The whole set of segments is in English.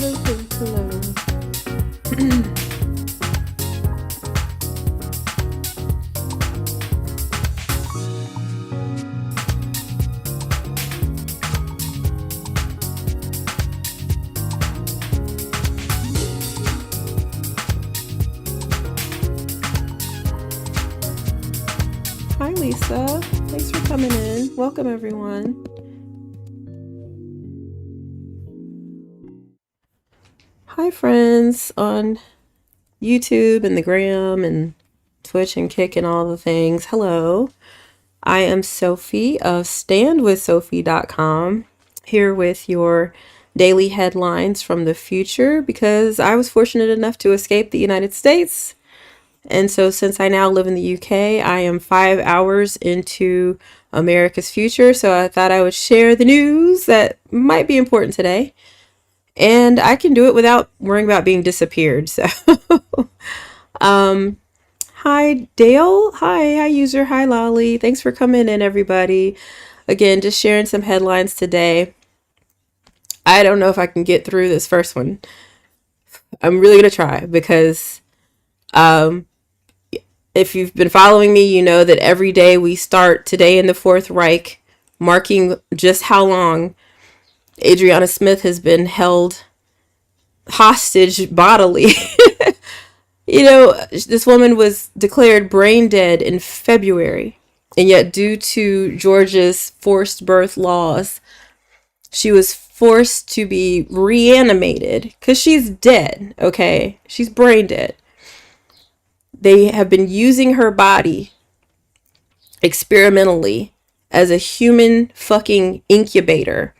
Hi, Lisa. Thanks for coming in. Welcome, everyone. Hi, friends on YouTube and the Gram and Twitch and Kick and all the things. Hello. I am Sophie of standwithsophie.com, here with your daily headlines from the future because I was fortunate enough to escape the United States. And so since I now live in the UK, I am 5 hours into America's future. So I thought I would share the news that might be important today. And I can do it without worrying about being disappeared. So, hi, Dale. Hi, user. Hi, Lolly. Thanks for coming in, everybody. Again, just sharing some headlines today. I don't know if I can get through this first one. I'm really going to try because, if you've been following me, you know that every day we start today in the Fourth Reich, marking just how long Adriana Smith has been held hostage bodily. You know, this woman was declared brain dead in February, and yet due to Georgia's forced birth laws, she was forced to be reanimated because she's dead, okay? She's brain dead. They have been using her body experimentally as a human fucking incubator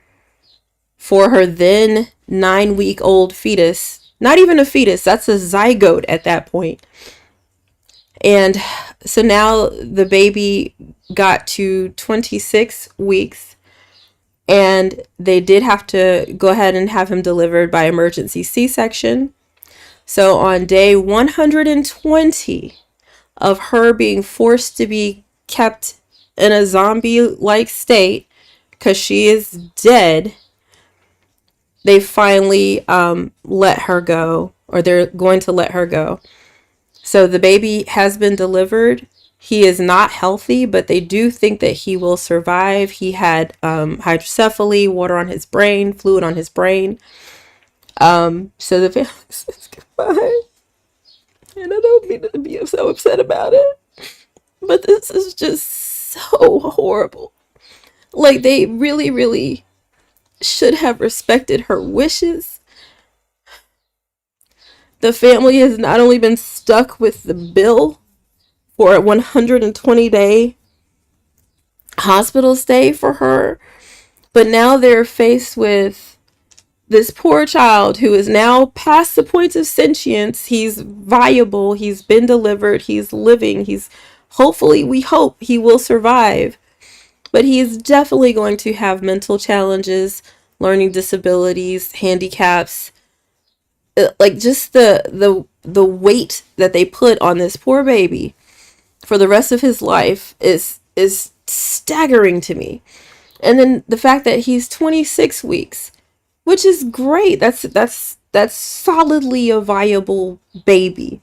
for her then 9-week-old fetus. Not even a fetus, that's a zygote at that point. And so now the baby got to 26 weeks and they did have to go ahead and have him delivered by emergency C-section. So on day 120 of her being forced to be kept in a zombie-like state because she is dead, they finally let her go, or they're going to let her go. So the baby has been delivered. He is not healthy, but they do think that he will survive. He had hydrocephaly, water on his brain, fluid on his brain. So the family says goodbye. And I don't mean to be so upset about it, but this is just so horrible. Like, they really, really should have respected her wishes. The family has not only been stuck with the bill for a 120-day hospital stay for her, but now they're faced with this poor child who is now past the point of sentience. He's viable. He's been delivered. He's living. Hopefully, we hope he will survive. But he is definitely going to have mental challenges, learning disabilities, handicaps. Like, just the weight that they put on this poor baby for the rest of his life is staggering to me. And then the fact that he's 26 weeks, which is great. That's solidly a viable baby.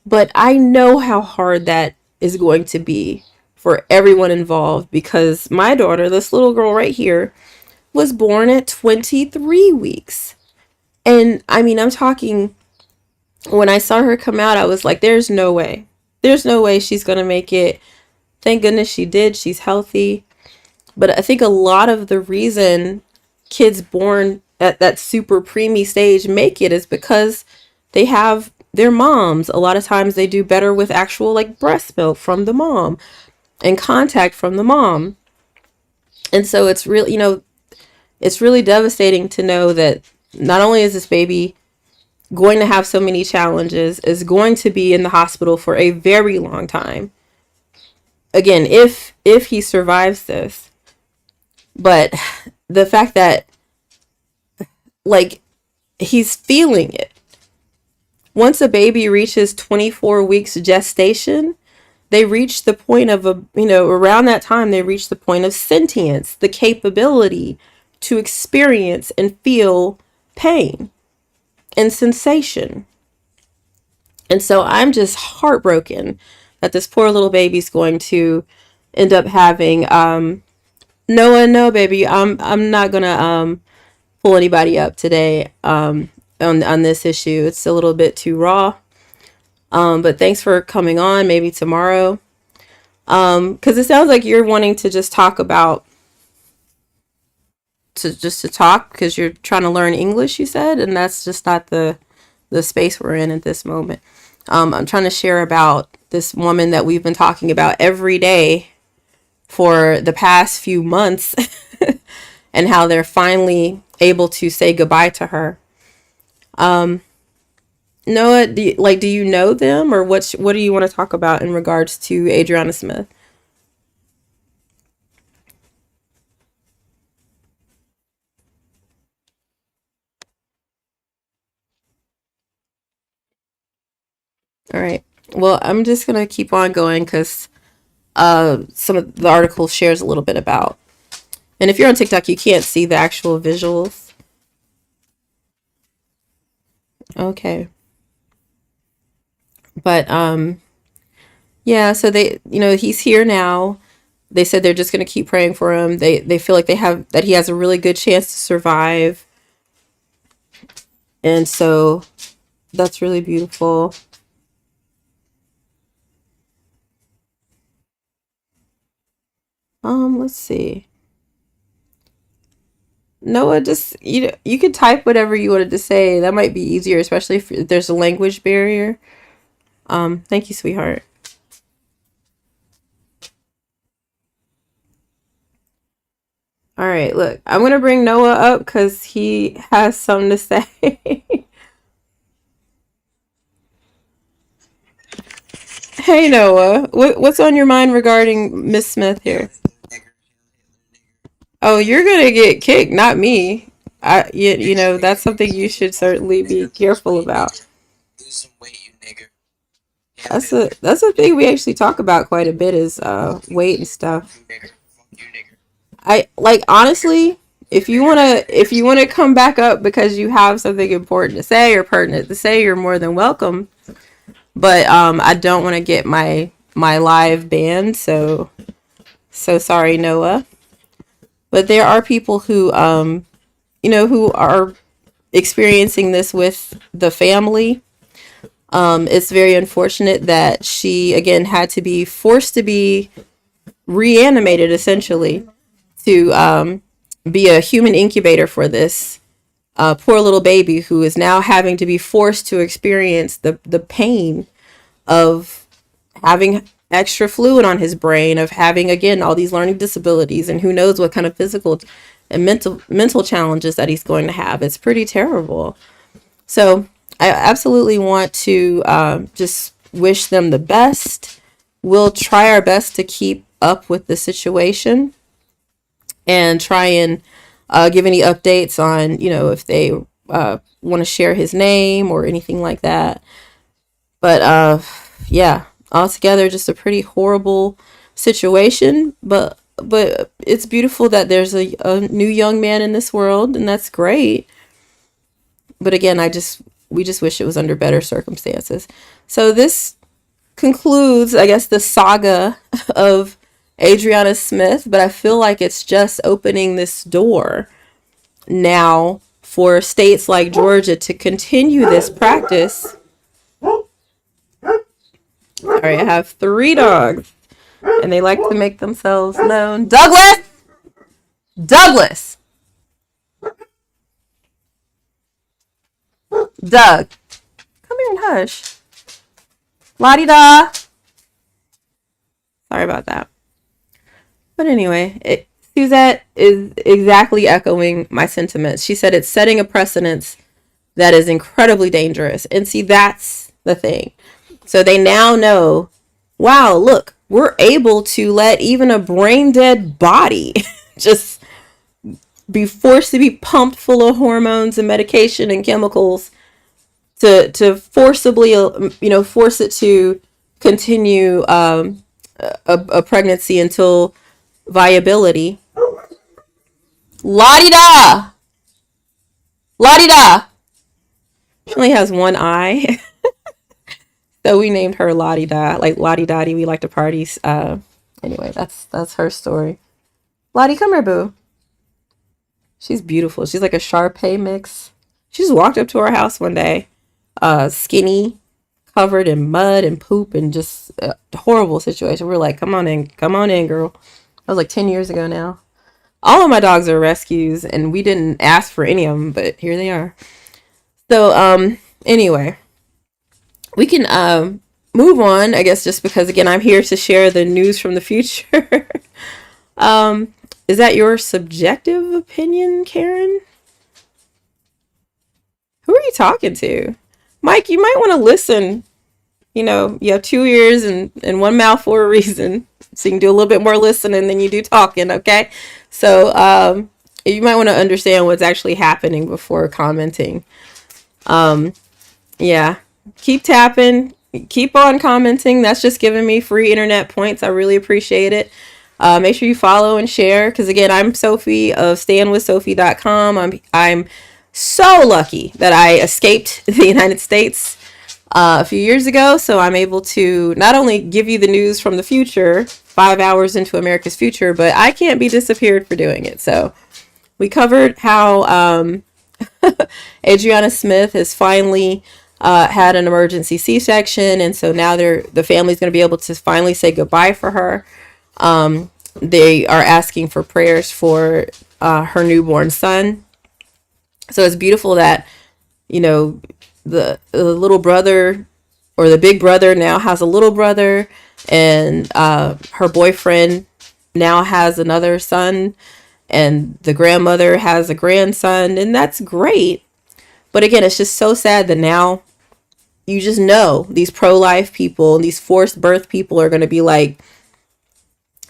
But I know how hard that is going to be for everyone involved, because my daughter, this little girl right here, was born at 23 weeks. And I mean, I'm talking, when I saw her come out, I was like, there's no way. There's no way she's going to make it. Thank goodness she did. She's healthy. But I think a lot of the reason kids born at that super preemie stage make it is because they have their moms. A lot of times they do better with actual like breast milk from the mom and contact from the mom. And so it's really, it's really devastating to know that not only is this baby going to have so many challenges, is going to be in the hospital for a very long time. Again, if he survives this. But the fact that, like, he's feeling it. Once a baby reaches 24 weeks gestation, they reach the point of around that time, they reach the point of sentience, the capability to experience and feel pain. and sensation. And so I'm just heartbroken that this poor little baby's going to end up having Noah, no baby, I'm not gonna pull anybody up today on this issue. It's a little bit too raw. But thanks for coming on. Maybe tomorrow. Because it sounds like you're wanting to just talk about to talk because you're trying to learn English. You said, and that's just not the space we're in at this moment. I'm trying to share about this woman that we've been talking about every day for the past few months, and how they're finally able to say goodbye to her. Noah, do you know them, or what do you want to talk about in regards to Adriana Smith? All right. Well, I'm just gonna keep on going because some of the article shares a little bit about. And if you're on TikTok, you can't see the actual visuals. Okay. But yeah, so he's here now. They said they're just going to keep praying for him. They feel like that he has a really good chance to survive. And so that's really beautiful. Let's see. Noah, just you could type whatever you wanted to say. That might be easier, especially if there's a language barrier. Thank you, sweetheart. All right, look, I'm gonna bring Noah up because he has something to say. Hey, Noah, what's on your mind regarding Miss Smith here? Oh, you're gonna get kicked, not me. That's something you should certainly be careful about. That's a thing we actually talk about quite a bit is weight and stuff. I like honestly, if you wanna come back up because you have something important to say or pertinent to say, you're more than welcome. But I don't want to get my live banned, so sorry, Noah. But there are people who are experiencing this with the family. It's very unfortunate that she again had to be forced to be reanimated essentially to be a human incubator for this poor little baby who is now having to be forced to experience the pain of having extra fluid on his brain, of having again all these learning disabilities, and who knows what kind of physical and mental challenges that he's going to have. It's pretty terrible. So I absolutely want to just wish them the best. We'll try our best to keep up with the situation and try and give any updates on if they want to share his name or anything like that. But yeah, altogether, just a pretty horrible situation. But it's beautiful that there's a new young man in this world, and that's great. But again, we just wish it was under better circumstances. So this concludes, I guess, the saga of Adriana Smith. But I feel like it's just opening this door now for states like Georgia to continue this practice. All right, I have 3 dogs, and they like to make themselves known. Douglas! Douglas! Doug, come here and hush. La-di-da! Sorry about that. But anyway, Suzette is exactly echoing my sentiments. She said it's setting a precedence that is incredibly dangerous. And see, that's the thing. So they now know, wow, look, we're able to let even a brain dead body just be forced to be pumped full of hormones and medication and chemicals to forcibly, force it to continue a pregnancy until viability. La di da, la di da. She only has one eye. So we named her Lottie Dot, like Lottie Dottie. We like to parties. Anyway, that's her story. Lottie, come here, boo. She's beautiful. She's like a Shar-Pei mix. She just walked up to our house one day, skinny, covered in mud and poop, and just a horrible situation. We're like, come on in, girl. That was like 10 years ago now. All of my dogs are rescues, and we didn't ask for any of them, but here they are. So, anyway, we can move on, I guess, just because again I'm here to share the news from the future. um, is that your subjective opinion, Karen? Who are you talking to? Mike, you might want to listen. You know, you have two ears and one mouth for a reason. So you can do a little bit more listening than you do talking, okay? So you might want to understand what's actually happening before commenting. Yeah, keep tapping, keep on commenting. That's just giving me free internet points. I really appreciate it. Make sure you follow and share because again, I'm Sophie of standwithsophie.com. I'm so lucky that I escaped the United States a few years ago, so I'm able to not only give you the news from the future, 5 hours into America's future, but I can't be disappeared for doing it. So we covered how Adriana Smith has finally had an emergency C-section, and so now the family's going to be able to finally say goodbye for her. They are asking for prayers for her newborn son. So it's beautiful that, you know, the little brother or the big brother now has a little brother, and her boyfriend now has another son, and the grandmother has a grandson, and that's great. But again, it's just so sad that now you just know these pro-life people and these forced birth people are going to be like,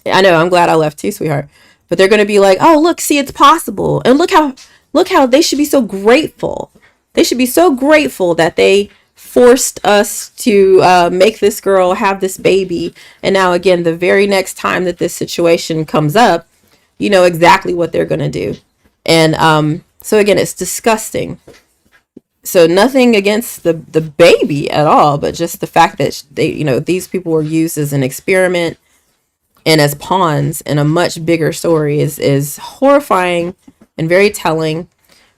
I know, I'm glad I left too, sweetheart. But they're going to be like, oh, look, see, it's possible. And look how they should be so grateful. They should be so grateful that they forced us to make this girl have this baby. And now, again, the very next time that this situation comes up, you know exactly what they're going to do. And so, again, it's disgusting. So nothing against the baby at all, but just the fact that these people were used as an experiment and as pawns in a much bigger story is horrifying and very telling.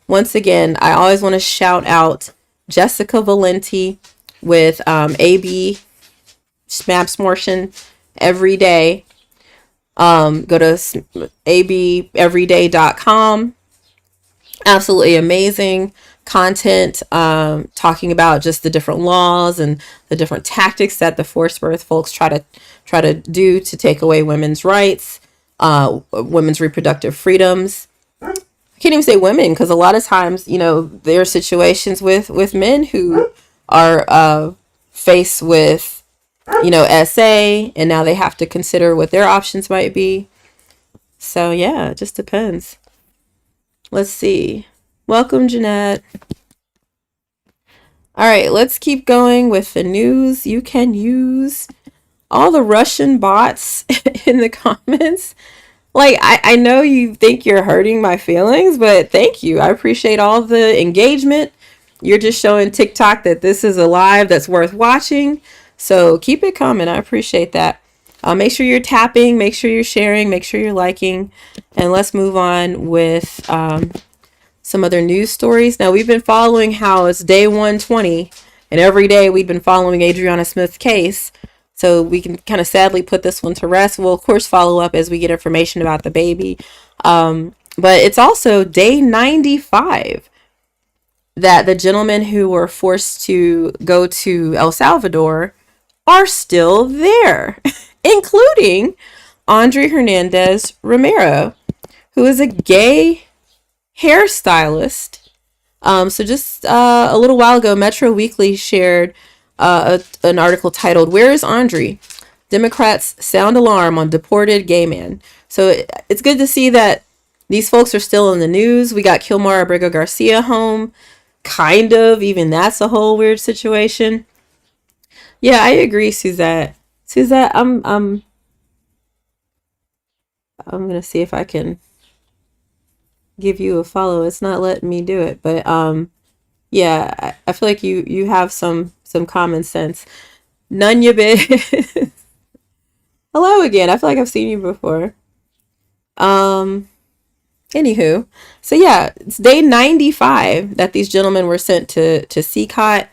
Once again, I always want to shout out Jessica Valenti with AB Smabsmortion every day. Go to abeveryday.com. Absolutely amazing content, talking about just the different laws and the different tactics that the forced birth folks try to do to take away women's rights, women's reproductive freedoms. I can't even say women, because a lot of times, there are situations with men who are faced with, SA, and now they have to consider what their options might be. So yeah, it just depends. Let's see. Welcome, Jeanette. All right, let's keep going with the news you can use. All the Russian bots in the comments. Like, I know you think you're hurting my feelings, but thank you. I appreciate all the engagement. You're just showing TikTok that this is a live that's worth watching. So keep it coming. I appreciate that. Make sure you're tapping. Make sure you're sharing. Make sure you're liking. And let's move on with some other news stories. Now, we've been following how it's day 120, and every day we've been following Adriana Smith's case. So we can kind of sadly put this one to rest. We'll, of course, follow up as we get information about the baby. But it's also day 95 that the gentlemen who were forced to go to El Salvador are still there, including Andre Hernandez Romero, who is a gay hairstylist. So just a little while ago, Metro Weekly shared an article titled, "Where is Andre? Democrats sound alarm on deported gay man." So it's good to see that these folks are still in the news. We got Kilmar Abrego Garcia home. Kind of. Even that's a whole weird situation. Yeah, I agree, Suzette. Suzette, I'm gonna see if I can give you a follow. It's not letting me do it, but Yeah, I feel like you have some common sense. None you bit. Hello again. I feel like I've seen you before. Um, Anywho, so yeah, it's day 95 that these gentlemen were sent to CCOT.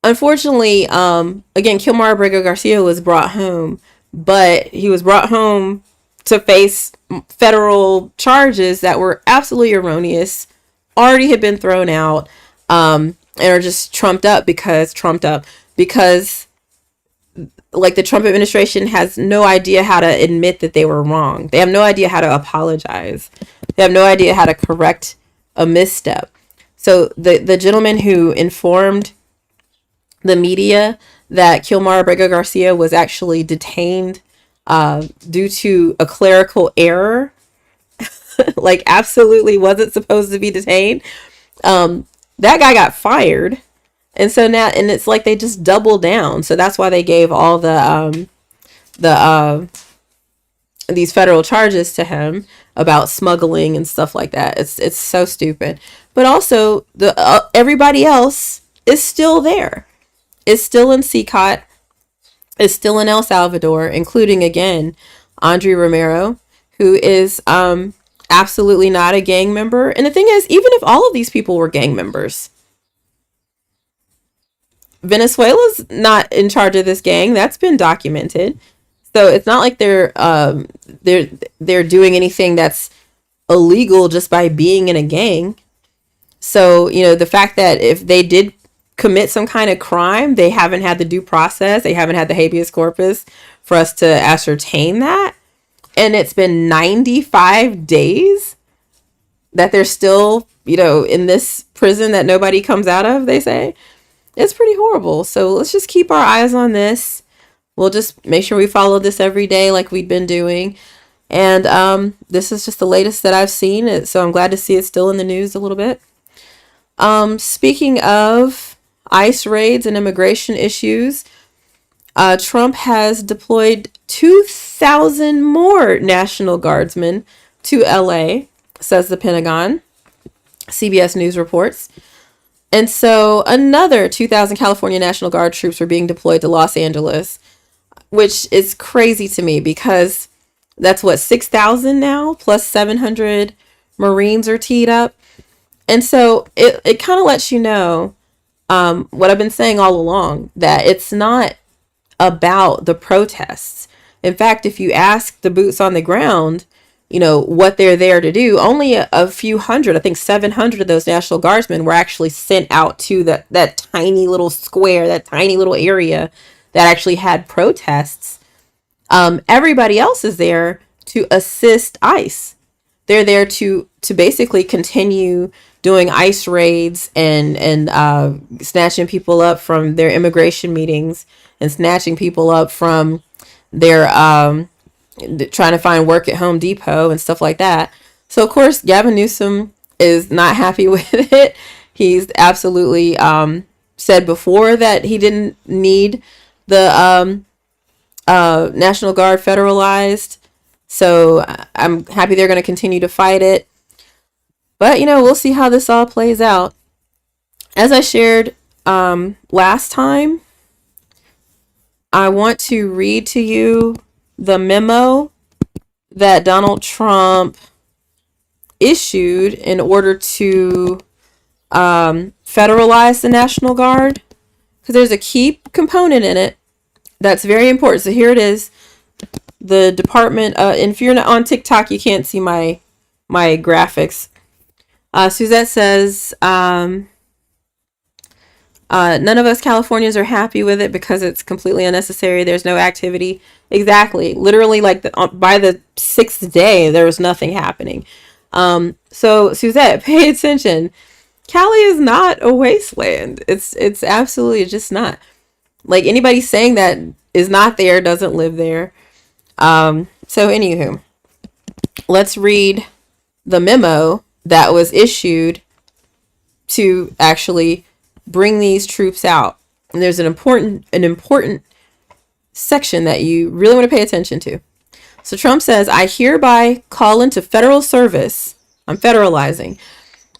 Unfortunately, again, Kilmar Abrego Garcia was brought home, but he was brought home to face federal charges that were absolutely erroneous, already had been thrown out, and are just trumped up because like the Trump administration has no idea how to admit that they were wrong. They have no idea how to apologize. They have no idea how to correct a misstep. So the gentleman who informed the media that Kilmar Abrego Garcia was actually detained due to a clerical error, like absolutely wasn't supposed to be detained. That guy got fired. And so now, and it's like they just doubled down. So that's why they gave all the these federal charges to him about smuggling and stuff like that. It's so stupid. But also the everybody else is still there. Is still in CCOT. Is still in El Salvador, including again Andre Romero, who is absolutely not a gang member. And the thing is, even if all of these people were gang members, Venezuela's not in charge of this gang. That's been documented. So it's not like they're doing anything that's illegal just by being in a gang. So, you know, the fact that if they did commit some kind of crime, they haven't had the due process, they haven't had the habeas corpus for us to ascertain that. And it's been 95 days that they're still, you know, in this prison that nobody comes out of, they say. It's pretty horrible. So let's just keep our eyes on this. We'll just make sure we follow this every day like we've been doing. And this is just the latest that I've seen. So I'm glad to see it still in the news a little bit. Speaking of ICE raids and immigration issues, Trump has deployed 2,000 more National Guardsmen to LA, says the Pentagon. CBS News reports. And so another 2,000 California National Guard troops are being deployed to Los Angeles, which is crazy to me because that's what, 6,000 now, plus 700 Marines are teed up. And so it kind of lets you know what I've been saying all along, that it's not about the protests. In fact, if you ask the boots on the ground, you know, what they're there to do, only a few hundred, I think 700 of those National Guardsmen were actually sent out to that tiny little square, that tiny little area that actually had protests. Everybody else is there to assist ICE. They're there to basically continue doing ICE raids and snatching people up from their immigration meetings and snatching people up from their trying to find work at Home Depot and stuff like that. So of course Gavin Newsom is not happy with it. He's absolutely said before that he didn't need the National Guard federalized. So I'm happy they're going to continue to fight it. But, you know, we'll see how this all plays out. As I shared last time, I want to read to you the memo that Donald Trump issued in order to federalize the National Guard, because there's a key component in it that's very important. So here it is. The department, and if you're not on TikTok, you can't see my graphics. Suzette says, none of us Californians are happy with it because it's completely unnecessary. There's no activity. Exactly. Literally, like by the 6th day, there was nothing happening. So Suzette, pay attention. Cali is not a wasteland. It's absolutely just not. Like, anybody saying that is not there doesn't live there. So anywho, let's read the memo that was issued to actually bring these troops out. And there's an important section that you really want to pay attention to. So Trump says, I hereby call into federal service, I'm federalizing,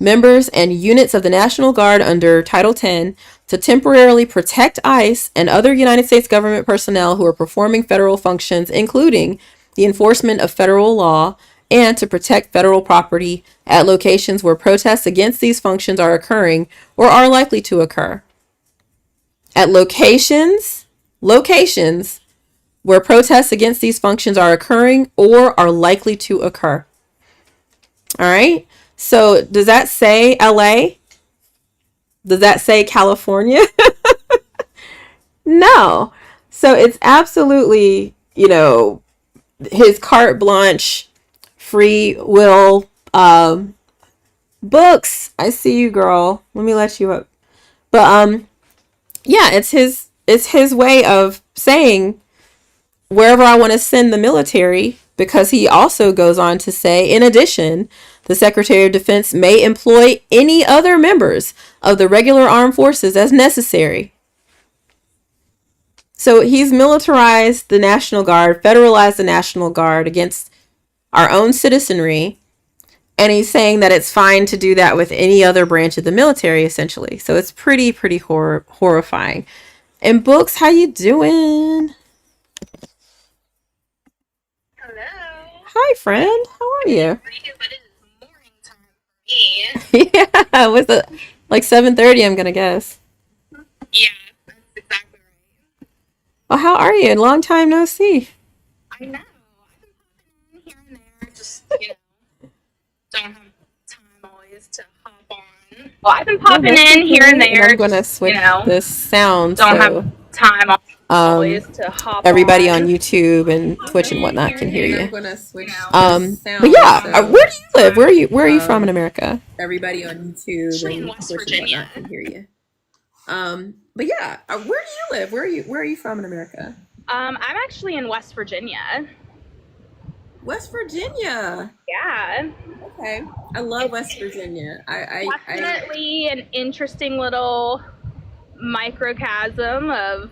members and units of the National Guard under Title 10 to temporarily protect ICE and other United States government personnel who are performing federal functions, including the enforcement of federal law, and to protect federal property at locations where protests against these functions are occurring or are likely to occur. At locations where protests against these functions are occurring or are likely to occur. All right. So does that say LA? Does that say California? No. So it's absolutely, his carte blanche, free will, books. I see you, girl. Let me let you up. But yeah, it's his way of saying wherever I want to send the military, because he also goes on to say, in addition, the Secretary of Defense may employ any other members of the regular armed forces as necessary. So he's militarized the National Guard, federalized the National Guard against our own citizenry, and he's saying that it's fine to do that with any other branch of the military, essentially. So it's pretty horrifying. And Books, how you doing? Hello. Hi, friend. How are you? For you, but it is morning time for me. Yeah, was it like 7:30? I'm gonna guess. Yeah, that's exactly right. Well, how are you? Long time no see. I know. I've been popping in here and there, just, don't have time always to hop on. Well, I've been popping that's in here and okay. And there, I'm gonna just, switch this sound don't so have time always to hop everybody on on. YouTube and Twitch and whatnot can hear And I'm you. gonna switch this But sound yeah, so where do you live? Where are you from in America? everybody on YouTube Actually in and West Twitch and Virginia. whatnot can hear you. But yeah, where do you live? Where are you from in America? I'm actually in West Virginia. West Virginia. Yeah. Okay, I love West Virginia. I Definitely an interesting little microcosm of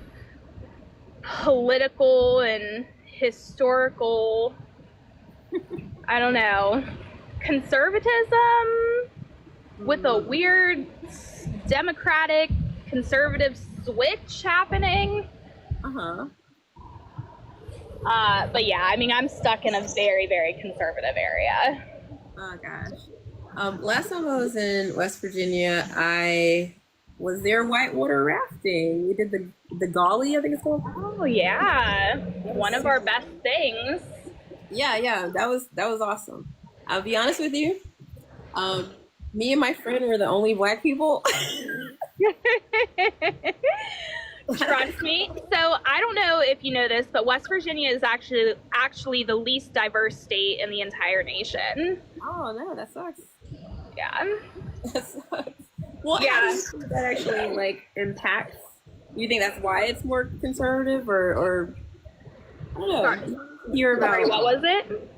political and historical, I don't know, conservatism with a weird democratic conservative switch happening. But yeah, I mean, I'm stuck in a very, very conservative area. Oh gosh. Last time I was in West Virginia, I was there whitewater rafting. We did the Golly, I think it's called. Oh yeah, one of our best things. Yeah, that was awesome. I'll be honest with you. Me and my friend were the only black people. Trust me. So I don't know if you know this, but West Virginia is actually the least diverse state in the entire nation. Oh no, that sucks. Yeah. That sucks. Well, Yeah. how do you think that actually impacts? You think that's why it's more conservative, or I don't know. Sorry. You hear about Sorry, what was it?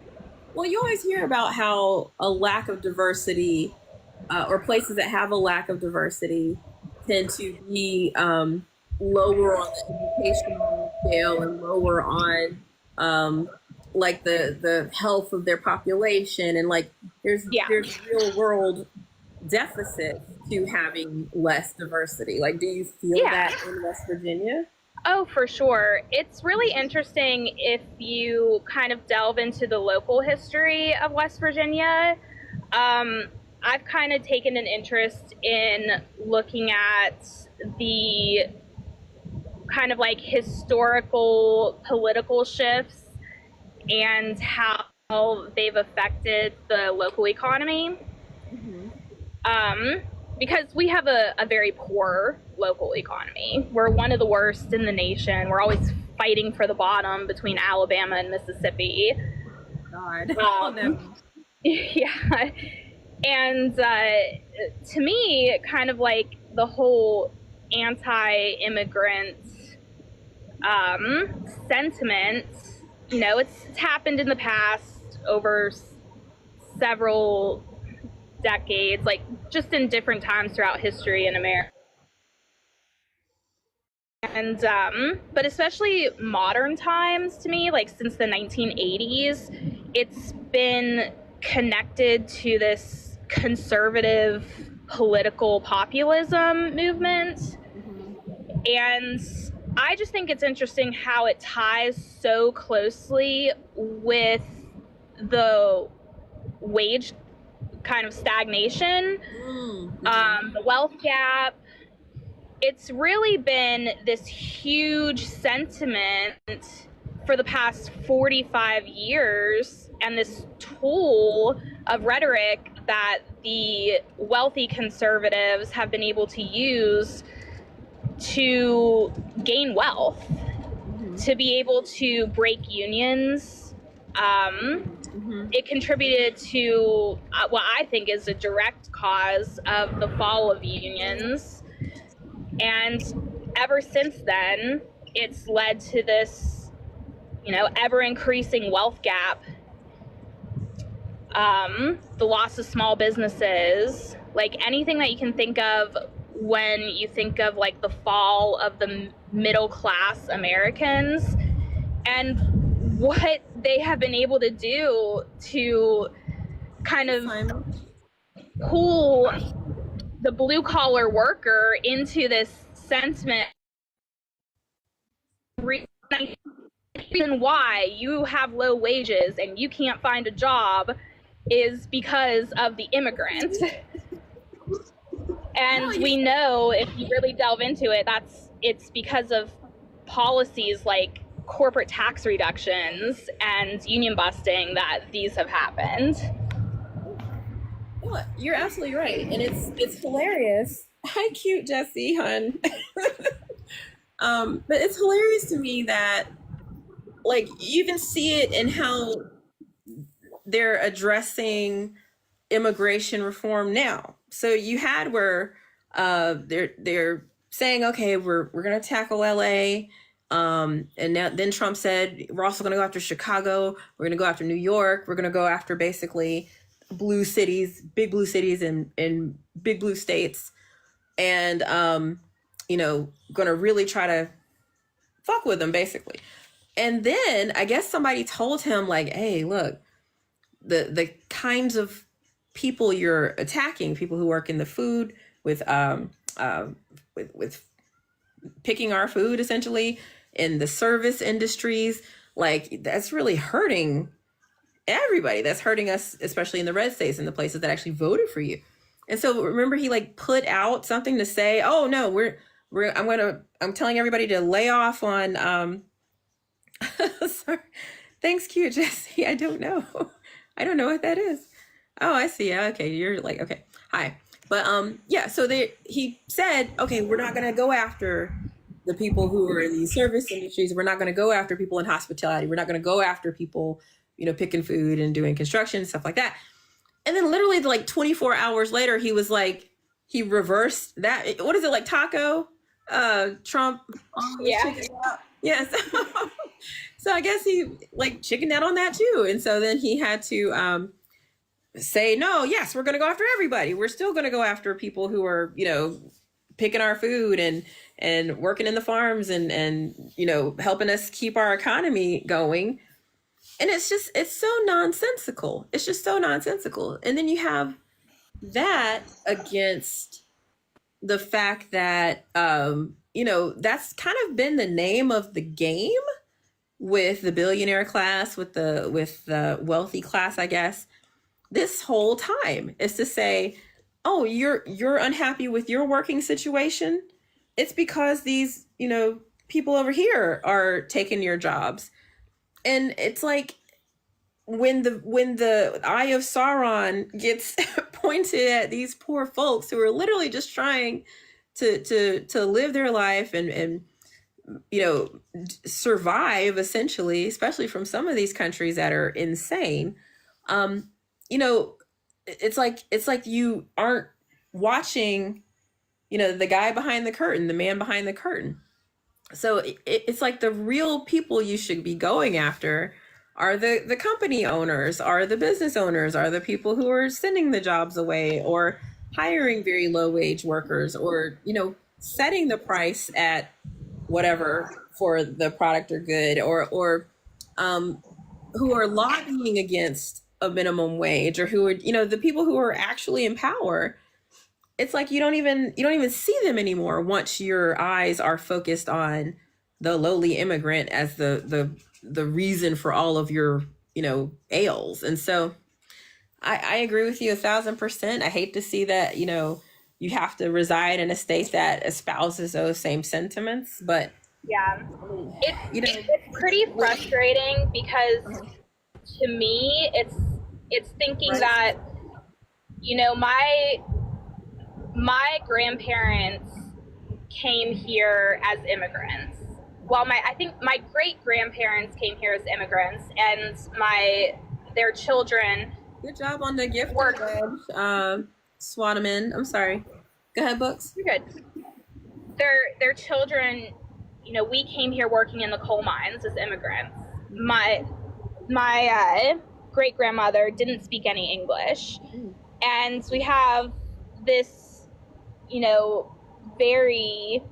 Well, you always hear about how a lack of diversity, or places that have a lack of diversity, tend to be lower on the educational scale and lower on the health of their population, and there's real world deficit to having less diversity. Do you feel that in West Virginia? Oh, for sure. It's really interesting if you kind of delve into the local history of West Virginia. I've kind of taken an interest in looking at the kind of historical political shifts and how they've affected the local economy. Because we have a very poor local economy. We're one of the worst in the nation. We're always fighting for the bottom between Alabama and Mississippi. God. Yeah. And to me, kind of the whole anti-immigrant sentiment, it's happened in the past over several decades, just in different times throughout history in America. And but especially modern times, to me, since the 1980s, it's been connected to this conservative political populism movement. And I just think it's interesting how it ties so closely with the wage kind of stagnation, the wealth gap. It's really been this huge sentiment for the past 45 years, and this tool of rhetoric that the wealthy conservatives have been able to use to gain wealth, to be able to break unions. It contributed to what I think is a direct cause of the fall of unions. And ever since then, it's led to this, ever increasing wealth gap, the loss of small businesses, like anything that you can think of when you think of like the fall of the middle class Americans, and what they have been able to do to kind of pull the blue collar worker into this sentiment. Reason why you have low wages and you can't find a job is because of the immigrant. And we know, if you really delve into it, it's because of policies like corporate tax reductions and union busting that these have happened. Well, you're absolutely right, and it's hilarious. Hi, cute Jessie, hun. But it's hilarious to me that, like, you even see it in how they're addressing immigration reform now. So you had where they're saying, okay, we're gonna tackle LA, and then Trump said we're also gonna go after Chicago, we're gonna go after New York, we're gonna go after basically blue cities, big blue cities in big blue states, and gonna really try to fuck with them basically. And then I guess somebody told him, like, hey, look, the kinds of people you're attacking, people who work in the food with picking our food essentially, in the service industries, like, that's really hurting everybody. That's hurting us, especially in the red states and the places that actually voted for you. And so remember, he like put out something to say, oh no, I'm telling everybody to lay off on sorry. Thanks, cute Jessie. I don't know what that is. Oh, I see. Okay, you're like, okay, hi. But yeah, so he said, okay, we're not gonna go after the people who are in these service industries. We're not gonna go after people in hospitality. We're not gonna go after people, picking food and doing construction and stuff like that. And then literally like 24 hours later, he was like, he reversed that. What is it, like Taco? Trump. Yeah. Yes. So I guess he like chickened out on that too. And so then he had to say, no, yes, we're going to go after everybody. We're still going to go after people who are, picking our food and working in the farms and helping us keep our economy going. And it's so nonsensical. It's just so nonsensical. And then you have that against the fact that, that's kind of been the name of the game with the billionaire class, with the wealthy class, I guess, this whole time, is to say, oh, you're unhappy with your working situation. It's because these, people over here are taking your jobs. And it's like, when the eye of Sauron gets pointed at these poor folks who are literally just trying to live their life and survive, essentially, especially from some of these countries that are insane, it's like you aren't watching, the guy behind the curtain, the man behind the curtain. So it's like the real people you should be going after are the company owners, are the business owners, are the people who are sending the jobs away or hiring very low wage workers, or, setting the price at whatever for the product or good, or who are lobbying against a minimum wage, or who are, the people who are actually in power, it's like you don't even see them anymore once your eyes are focused on the lowly immigrant as the reason for all of your, ails. And so I agree with you 1,000%. I hate to see that, you have to reside in a state that espouses those same sentiments, but yeah, it's pretty frustrating because to me, it's thinking right. that, my grandparents came here as immigrants. Well, I think my great grandparents came here as immigrants, and their children. Good job on the gift worked. Swanaman. I'm sorry. Go ahead, Books. You're good. Their children, we came here working in the coal mines as immigrants. My great grandmother didn't speak any English, and we have this, very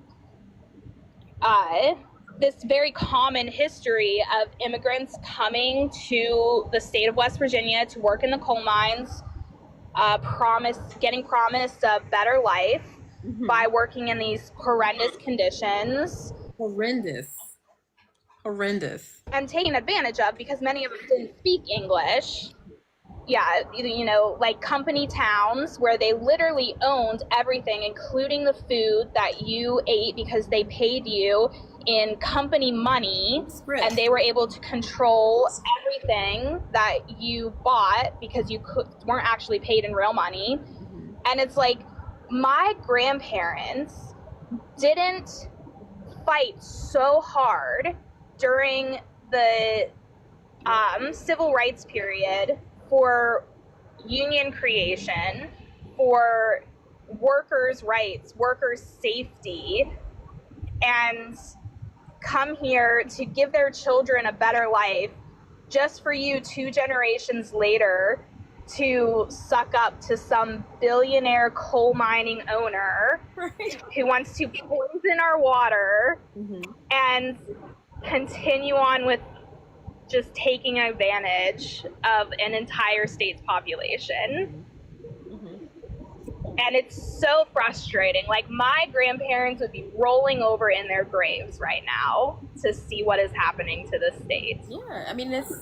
this very common history of immigrants coming to the state of West Virginia to work in the coal mines, getting promised a better life by working in these horrendous conditions. Horrendous. And taken advantage of because many of them didn't speak English. Yeah, like company towns where they literally owned everything, including the food that you ate because they paid you in company money, and they were able to control everything that you bought because you weren't actually paid in real money. And it's like, my grandparents didn't fight so hard during the civil rights period for union creation, for workers' rights, workers' safety, and come here to give their children a better life just for you 2 generations later to suck up to some billionaire coal mining owner who wants to poison our water and continue on with just taking advantage of an entire state's population. And it's so frustrating. Like, my grandparents would be rolling over in their graves right now to see what is happening to the state. Yeah, I mean, it's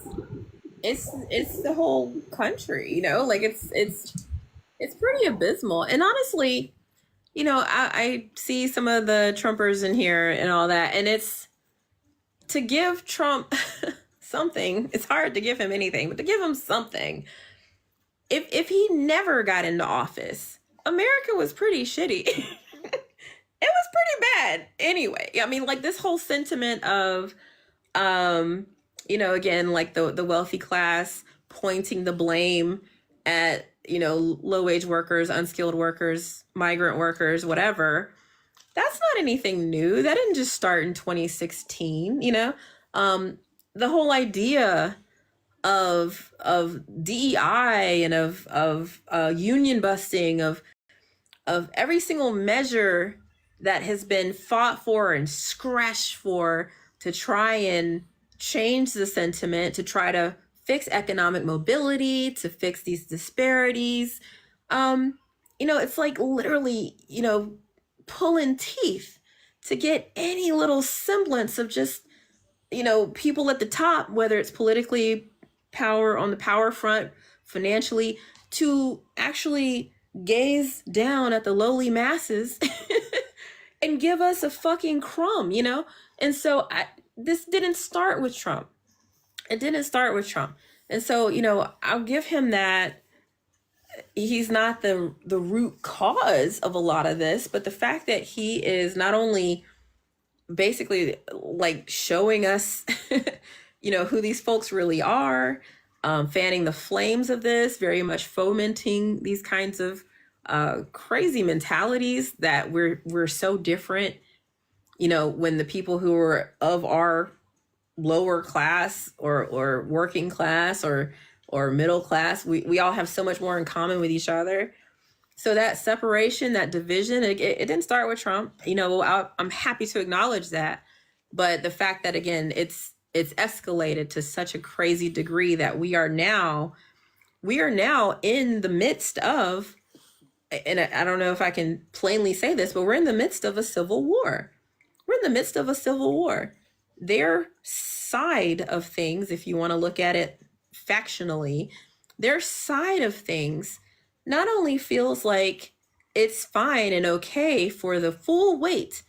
the whole country, like it's pretty abysmal. And honestly, I see some of the Trumpers in here and all that, and it's to give Trump something. It's hard to give him anything, but to give him something. If he never got into office, America was pretty shitty. It was pretty bad anyway. I mean, like, this whole sentiment of, again, like the wealthy class pointing the blame at, low wage workers, unskilled workers, migrant workers, whatever. That's not anything new. That didn't just start in 2016, the whole idea of DEI and of union busting, of every single measure that has been fought for and scratched for to try and change the sentiment, to try to fix economic mobility, to fix these disparities. It's like literally, pulling teeth to get any little semblance of just, people at the top, whether it's politically, power on the power front, financially, to actually gaze down at the lowly masses and give us a fucking crumb, And so this didn't start with Trump. It didn't start with Trump. And so, I'll give him that. He's not the root cause of a lot of this, but the fact that he is not only basically like showing us, who these folks really are, fanning the flames of this, very much fomenting these kinds of crazy mentalities that we're so different, when the people who are of our lower class or working class or middle class, we all have so much more in common with each other. So that separation, that division, it didn't start with Trump. I'm happy to acknowledge that. But the fact that, again, it's escalated to such a crazy degree that we are now we are now in the midst of, and I don't know if I can plainly say this, but we're in the midst of a civil war. We're in the midst of a civil war. Their side of things, if you want to look at it factionally, their side of things not only feels like it's fine and okay for the full weight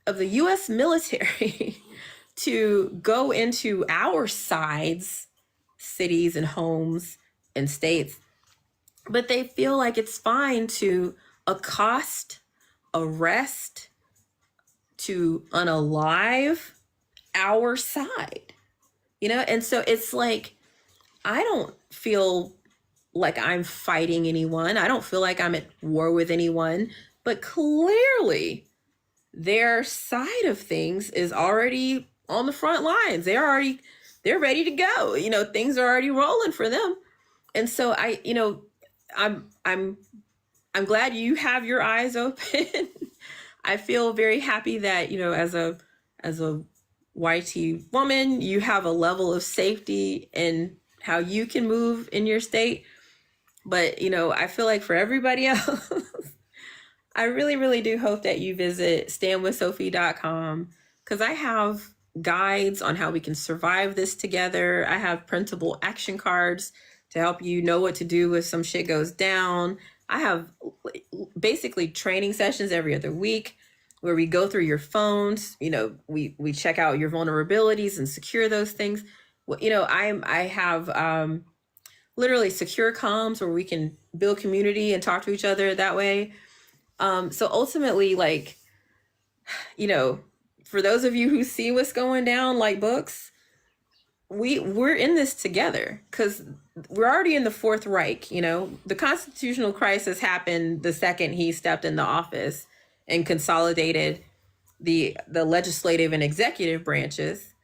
of the US military to go into our sides, cities and homes and states, but they feel like it's fine to accost, arrest, to unalive our side, And so it's like, I don't feel like I'm fighting anyone. I don't feel like I'm at war with anyone, but clearly their side of things is already on the front lines. They're ready to go. Things are already rolling for them. And so I'm glad you have your eyes open. I feel very happy that, as a YT woman, you have a level of safety in how you can move in your state. But, I feel like for everybody else, I really, really do hope that you visit standwithsophie.com, because I have guides on how we can survive this together. I have printable action cards to help you know what to do if some shit goes down. I have basically training sessions every other week where we go through your phones. We check out your vulnerabilities and secure those things. I have literally secure comms where we can build community and talk to each other that way. So ultimately, for those of you who see what's going down, like books, we're in this together, because we're already in the Fourth Reich. The constitutional crisis happened the second he stepped in the office and consolidated the legislative and executive branches.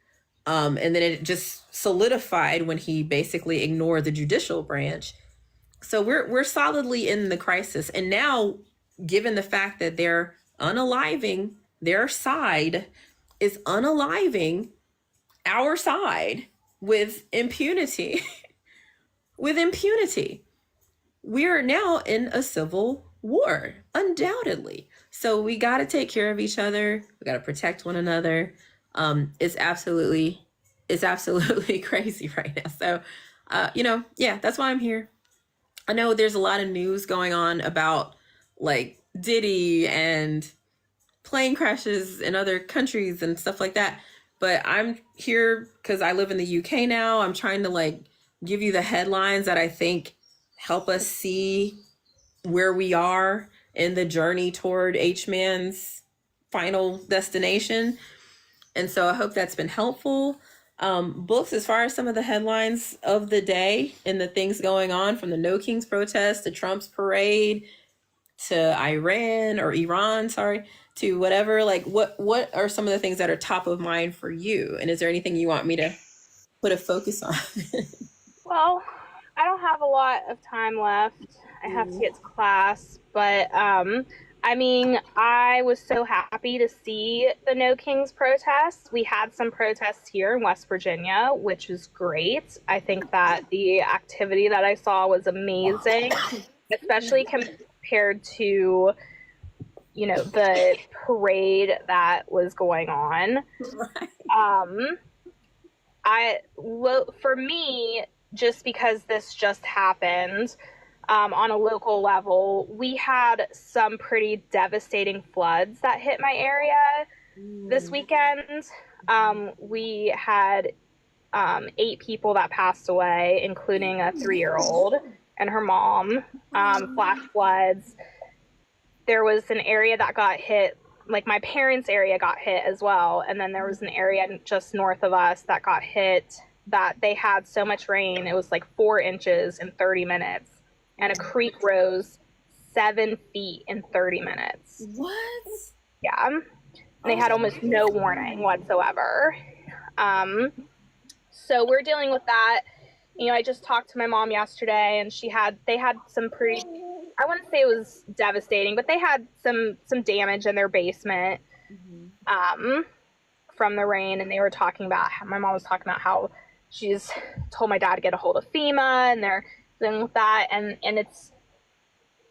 And then it just solidified when he basically ignored the judicial branch. So we're solidly in the crisis. And now, given the fact that they're unaliving, their side is unaliving our side with impunity, we're now in a civil war, undoubtedly. So we got to take care of each other. We got to protect one another. It's absolutely crazy right now. So, that's why I'm here. I know there's a lot of news going on about like Diddy and plane crashes in other countries and stuff like that. But I'm here because I live in the UK now. I'm trying to give you the headlines that I think help us see where we are in the journey toward H-Man's final destination. And so I hope that's been helpful. Books, as far as some of the headlines of the day and the things going on, from the No Kings protest to Trump's parade to Iran, to whatever, what are some of the things that are top of mind for you? And is there anything you want me to put a focus on? Well, I don't have a lot of time left. I have to get to class, but I was so happy to see the No Kings protests. We had some protests here in West Virginia, which is great. I think that the activity that I saw was amazing, especially compared to, the parade that was going on. Right. For me, just because this just happened, on a local level, we had some pretty devastating floods that hit my area this weekend. We had 8 people that passed away, including a 3-year-old and her mom. Flash floods. There was an area that got hit, like my parents' area got hit as well. And then there was an area just north of us that got hit, that they had so much rain. It was like 4 inches in 30 minutes. And a creek rose 7 feet in 30 minutes. What? Yeah. And they had almost no warning whatsoever. So we're dealing with that. I just talked to my mom yesterday, and they had some pretty, I wouldn't say it was devastating, but they had some damage in their basement from the rain. And they were talking about, my mom was talking about how she's told my dad to get a hold of FEMA, and they're with that, and it's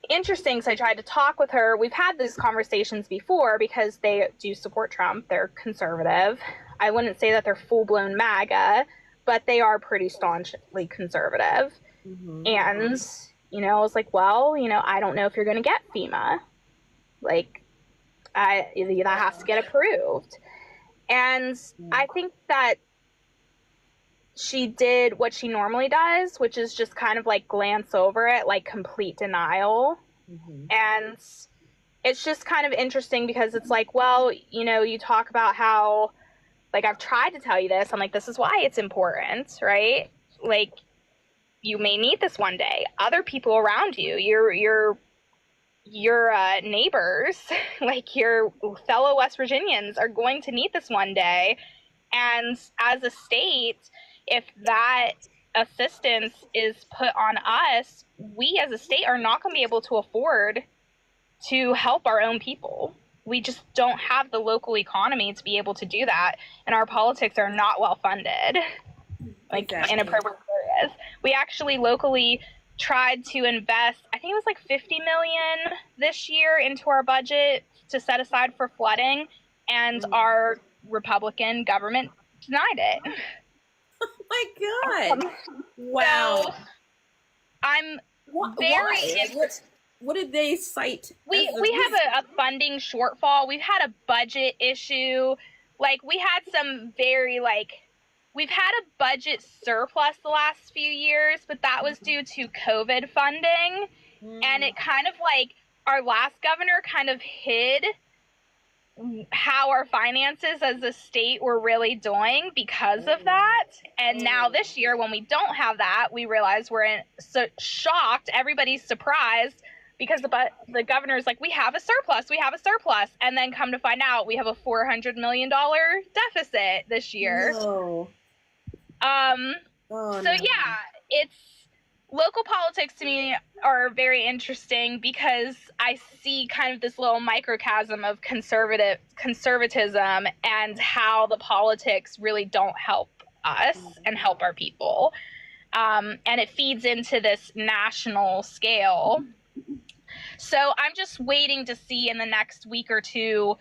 interesting because I tried to talk with her. We've had these conversations before because they do support Trump. They're conservative. I wouldn't say that they're full-blown MAGA, but they are pretty staunchly conservative. Mm-hmm. And, you know, I was like, well, you know, I don't know if you're going to get FEMA. Like, that has to get approved. And I think that she did what she normally does, which is just kind of like glance over it, like complete denial. Mm-hmm. And it's just kind of interesting because it's like, well, you know, you talk about how, like, I've tried to tell you this. I'm like, this is why it's important, right? Like, you may need this one day. Other people around you, your neighbors, like your fellow West Virginians, are going to need this one day. And as a state, if that assistance is put on us, we as a state are not going to be able to afford to help our own people. We just don't have the local economy to be able to do that. And our politics are not well funded, like exactly. In appropriate areas. We actually locally tried to invest, I think it was like $50 million this year into our budget to set aside for flooding. And our Republican government denied it. Oh my God. Wow. So I'm very interested. What did they cite? We have a funding shortfall. We've had a budget issue. Like, we had some very, like, we've had a budget surplus the last few years, but that was due to COVID funding. And it kind of, like, our last governor kind of hid how our finances as a state were really doing because of that. And now this year, when we don't have that, we realize we're shocked. Everybody's surprised because the governor's like, we have a surplus. And then come to find out we have a $400 million deficit this year. No. Yeah, it's local politics to me are very interesting because I see kind of this little microcosm of conservatism and how the politics really don't help us and help our people. And it feeds into this national scale. So I'm just waiting to see in the next week or two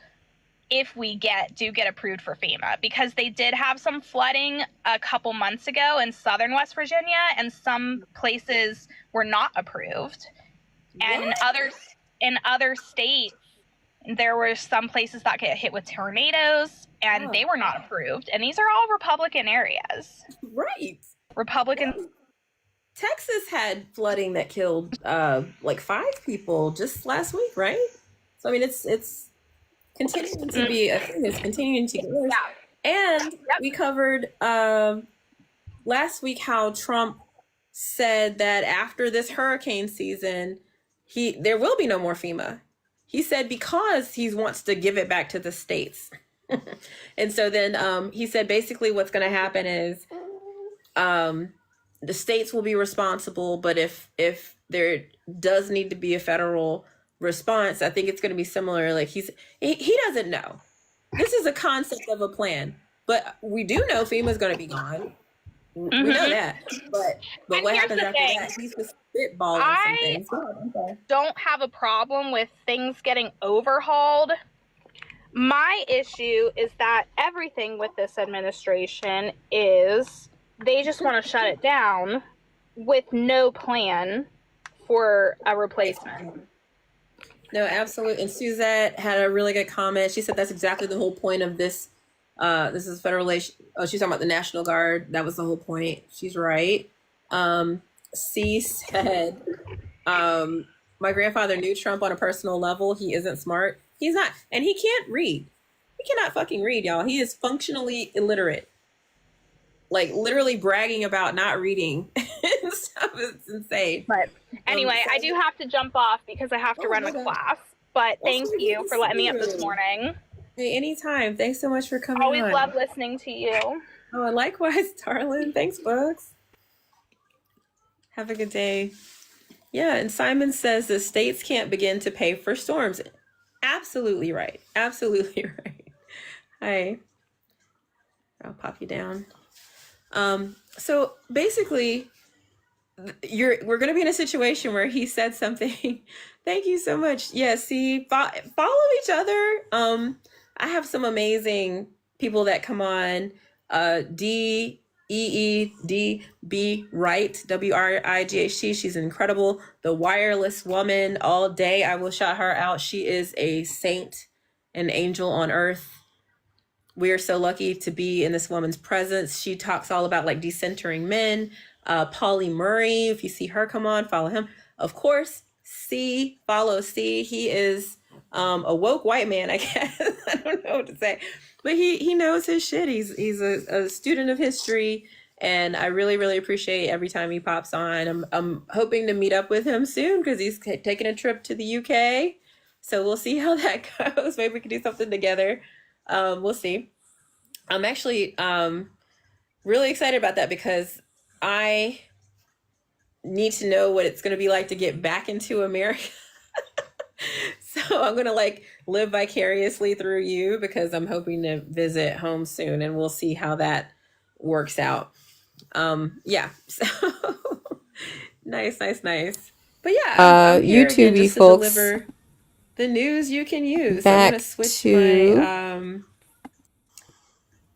if we do get approved for FEMA, because they did have some flooding a couple months ago in southern West Virginia, and some places were not approved. And in other states, there were some places that get hit with tornadoes, and they were not approved. And these are all Republican areas. Right. Republicans. Texas had flooding that killed like 5 people just last week, right? So I mean, it's continuing to be a thing. It's continuing to get worse. Yeah. And we covered last week how Trump said that after this hurricane season, there will be no more FEMA. He said because he wants to give it back to the states. And so then he said basically what's going to happen is the states will be responsible, but if there does need to be a federal response, I think it's going to be similar. Like he doesn't know. This is a concept of a plan, but we do know FEMA is going to be gone. We know that. But what happens after that? He's just spitballing some things. Don't have a problem with things getting overhauled. My issue is that everything with this administration is they just want to shut it down with no plan for a replacement. No, absolutely. And Suzette had a really good comment. She said that's exactly the whole point of this. This is federal. She's talking about the National Guard. That was the whole point. She's right. C said, my grandfather knew Trump on a personal level. He isn't smart. He's not. And he can't read. He cannot fucking read, y'all. He is functionally illiterate. Like literally bragging about not reading and stuff. It's insane. But anyway, I do have to jump off because I have to run a class. But thank you for letting me up this morning. Hey, anytime. Thanks so much for coming. Always love listening to you. Oh, and likewise, darling. Thanks, Bugs. Have a good day. Yeah, and Simon says the states can't begin to pay for storms. Absolutely right. Absolutely right. Hi. I'll pop you down. So basically, we're going to be in a situation where he said something. Thank you so much. Yeah, see, follow each other. I have some amazing people that come on. DEEDB Wright, WRIGHT. She's incredible. The wireless woman, all day I will shout her out. She is a saint, an angel on earth. We are so lucky to be in this woman's presence. She talks all about like decentering men. Polly Murray, if you see her, come on, follow him. Of course, follow C. He is a woke white man, I guess. I don't know what to say, but he knows his shit. He's a student of history, and I really really appreciate every time he pops on. I'm hoping to meet up with him soon because he's taking a trip to the UK. So we'll see how that goes. Maybe we can do something together. We'll see. I'm actually really excited about that because I need to know what it's going to be like to get back into America. So I'm going to like live vicariously through you because I'm hoping to visit home soon, and we'll see how that works out. Yeah. So nice. But yeah, I'm here again YouTube just to folks, deliver the news you can use. back I'm going to switch to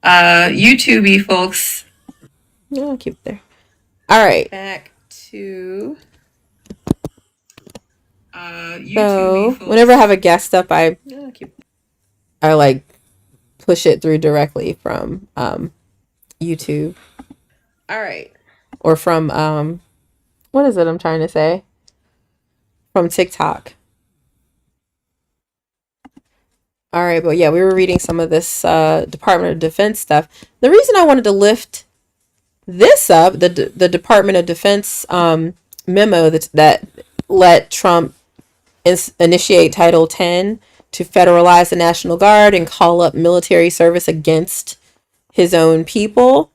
my YouTube folks. no, I'll keep it there. All right. Back to YouTube So folks. whenever I have a guest up, I like push it through directly from YouTube. All right. Or from what is it I'm trying to say? From TikTok. All right, but yeah, we were reading some of this Department of Defense stuff. The reason I wanted to lift this up, the Department of Defense memo that let Trump initiate Title 10 to federalize the National Guard and call up military service against his own people,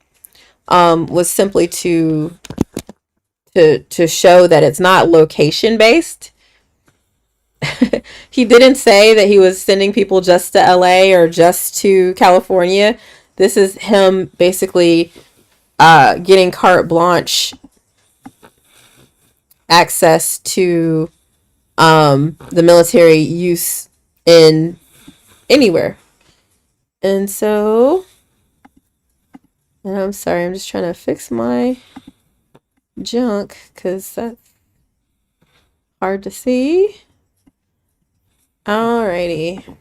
was simply to show that it's not location based. He didn't say that he was sending people just to LA or just to California. This is him basically getting carte blanche access to the military use in anywhere. And so, and I'm sorry, I'm just trying to fix my junk because that's hard to see. Alrighty.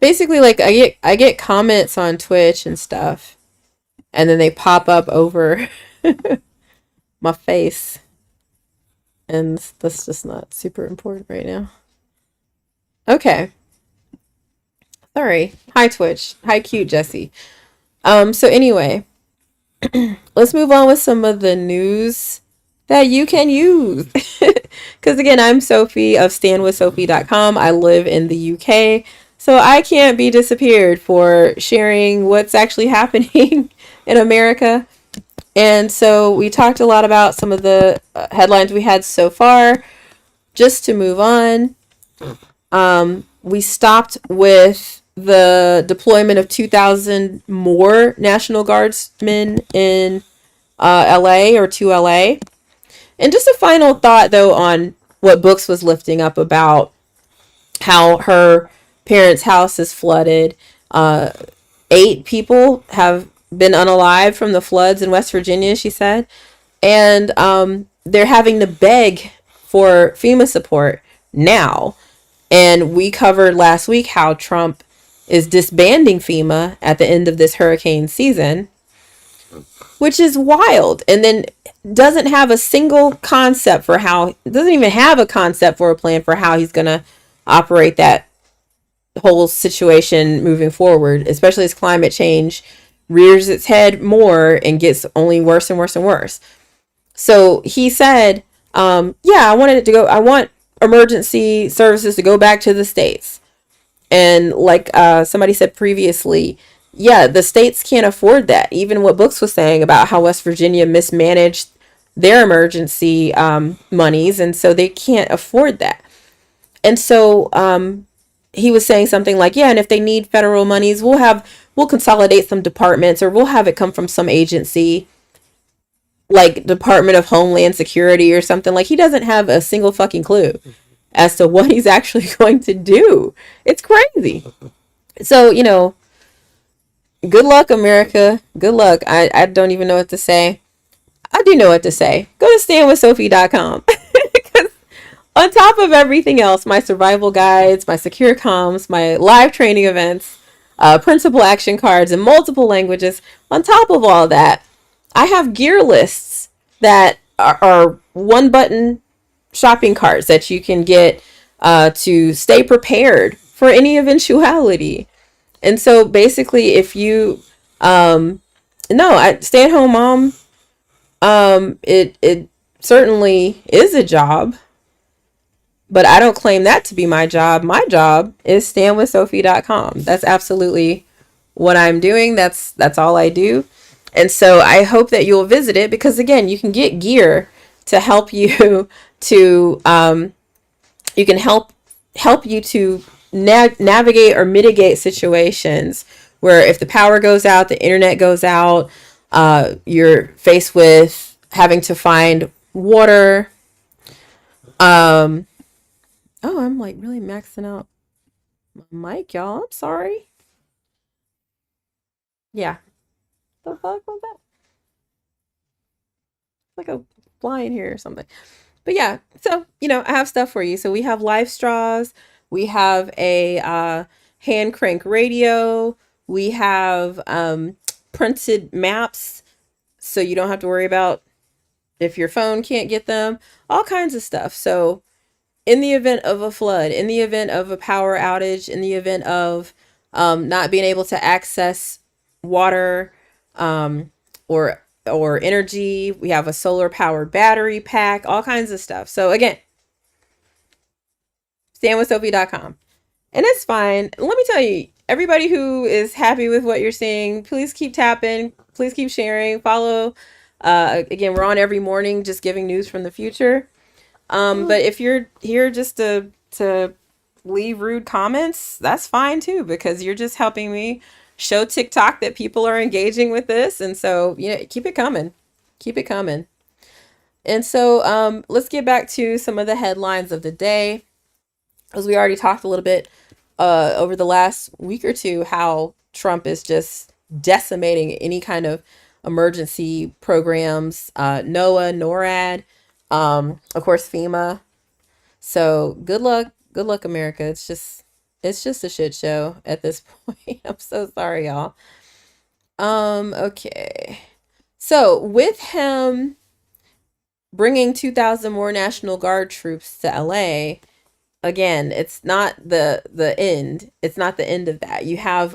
Basically, like I get comments on Twitch and stuff, and then they pop up over my face, and that's just not super important right now. Okay. Sorry. Hi Twitch. Hi cute Jesse. So anyway, let's move on with some of the news that you can use. Because again, I'm Sophie of standwithsophie.com. I live in the UK, so I can't be disappeared for sharing what's actually happening in America. And so we talked a lot about some of the headlines we had so far. Just to move on, we stopped with the deployment of 2,000 more National Guardsmen in LA or to LA. And just a final thought, though, on what Books was lifting up about how her parents' house is flooded. 8 people have been unalived from the floods in West Virginia, she said. And they're having to beg for FEMA support now. And we covered last week how Trump is disbanding FEMA at the end of this hurricane season, which is wild. And then doesn't have a single concept for doesn't even have a concept for a plan for how he's going to operate that whole situation moving forward, especially as climate change rears its head more and gets only worse and worse and worse. So he said, I want emergency services to go back to the states. And like somebody said previously, yeah, the states can't afford that. Even what Books was saying about how West Virginia mismanaged their emergency monies, and so they can't afford that. And so he was saying something like, yeah, and if they need federal monies, we'll consolidate some departments, or we'll have it come from some agency. like Department of Homeland Security or something. Like, he doesn't have a single fucking clue as to what he's actually going to do. It's crazy. So, good luck, America. Good luck. I don't even know what to say. I do know what to say. Go to standwithsophie.com. Because on top of everything else, my survival guides, my secure comms, my live training events, principal action cards in multiple languages, on top of all that, I have gear lists that are one button shopping carts that you can get to stay prepared for any eventuality. And so basically, if you, stay at home mom, it certainly is a job, but I don't claim that to be my job. My job is standwithsophie.com. That's absolutely what I'm doing. That's all I do. And so I hope that you'll visit it, because again, you can get gear to help you to you can help you to navigate or mitigate situations where if the power goes out, the internet goes out, you're faced with having to find water. Oh, I'm like really maxing out my mic, y'all. I'm sorry. Yeah. The fuck was that? Like a fly in here or something. But yeah, so I have stuff for you. So we have live straws, we have a hand crank radio, we have printed maps, so you don't have to worry about if your phone can't get them, all kinds of stuff. So in the event of a flood, in the event of a power outage, in the event of not being able to access water or energy, we have a solar powered battery pack, all kinds of stuff. So again, standwithsophie.com. And it's fine. Let me tell you, everybody who is happy with what you're seeing, please keep tapping, please keep sharing, follow. Again, we're on every morning just giving news from the future. But if you're here just to leave rude comments, that's fine too, because you're just helping me show TikTok that people are engaging with this. And so, keep it coming. Keep it coming. And so let's get back to some of the headlines of the day. As we already talked a little bit over the last week or two, how Trump is just decimating any kind of emergency programs, NOAA, NORAD, of course, FEMA. So good luck, America. It's just a shit show at this point. I'm so sorry, y'all. Okay. So with him bringing 2,000 more National Guard troops to LA, again, it's not the end. It's not the end of that. You have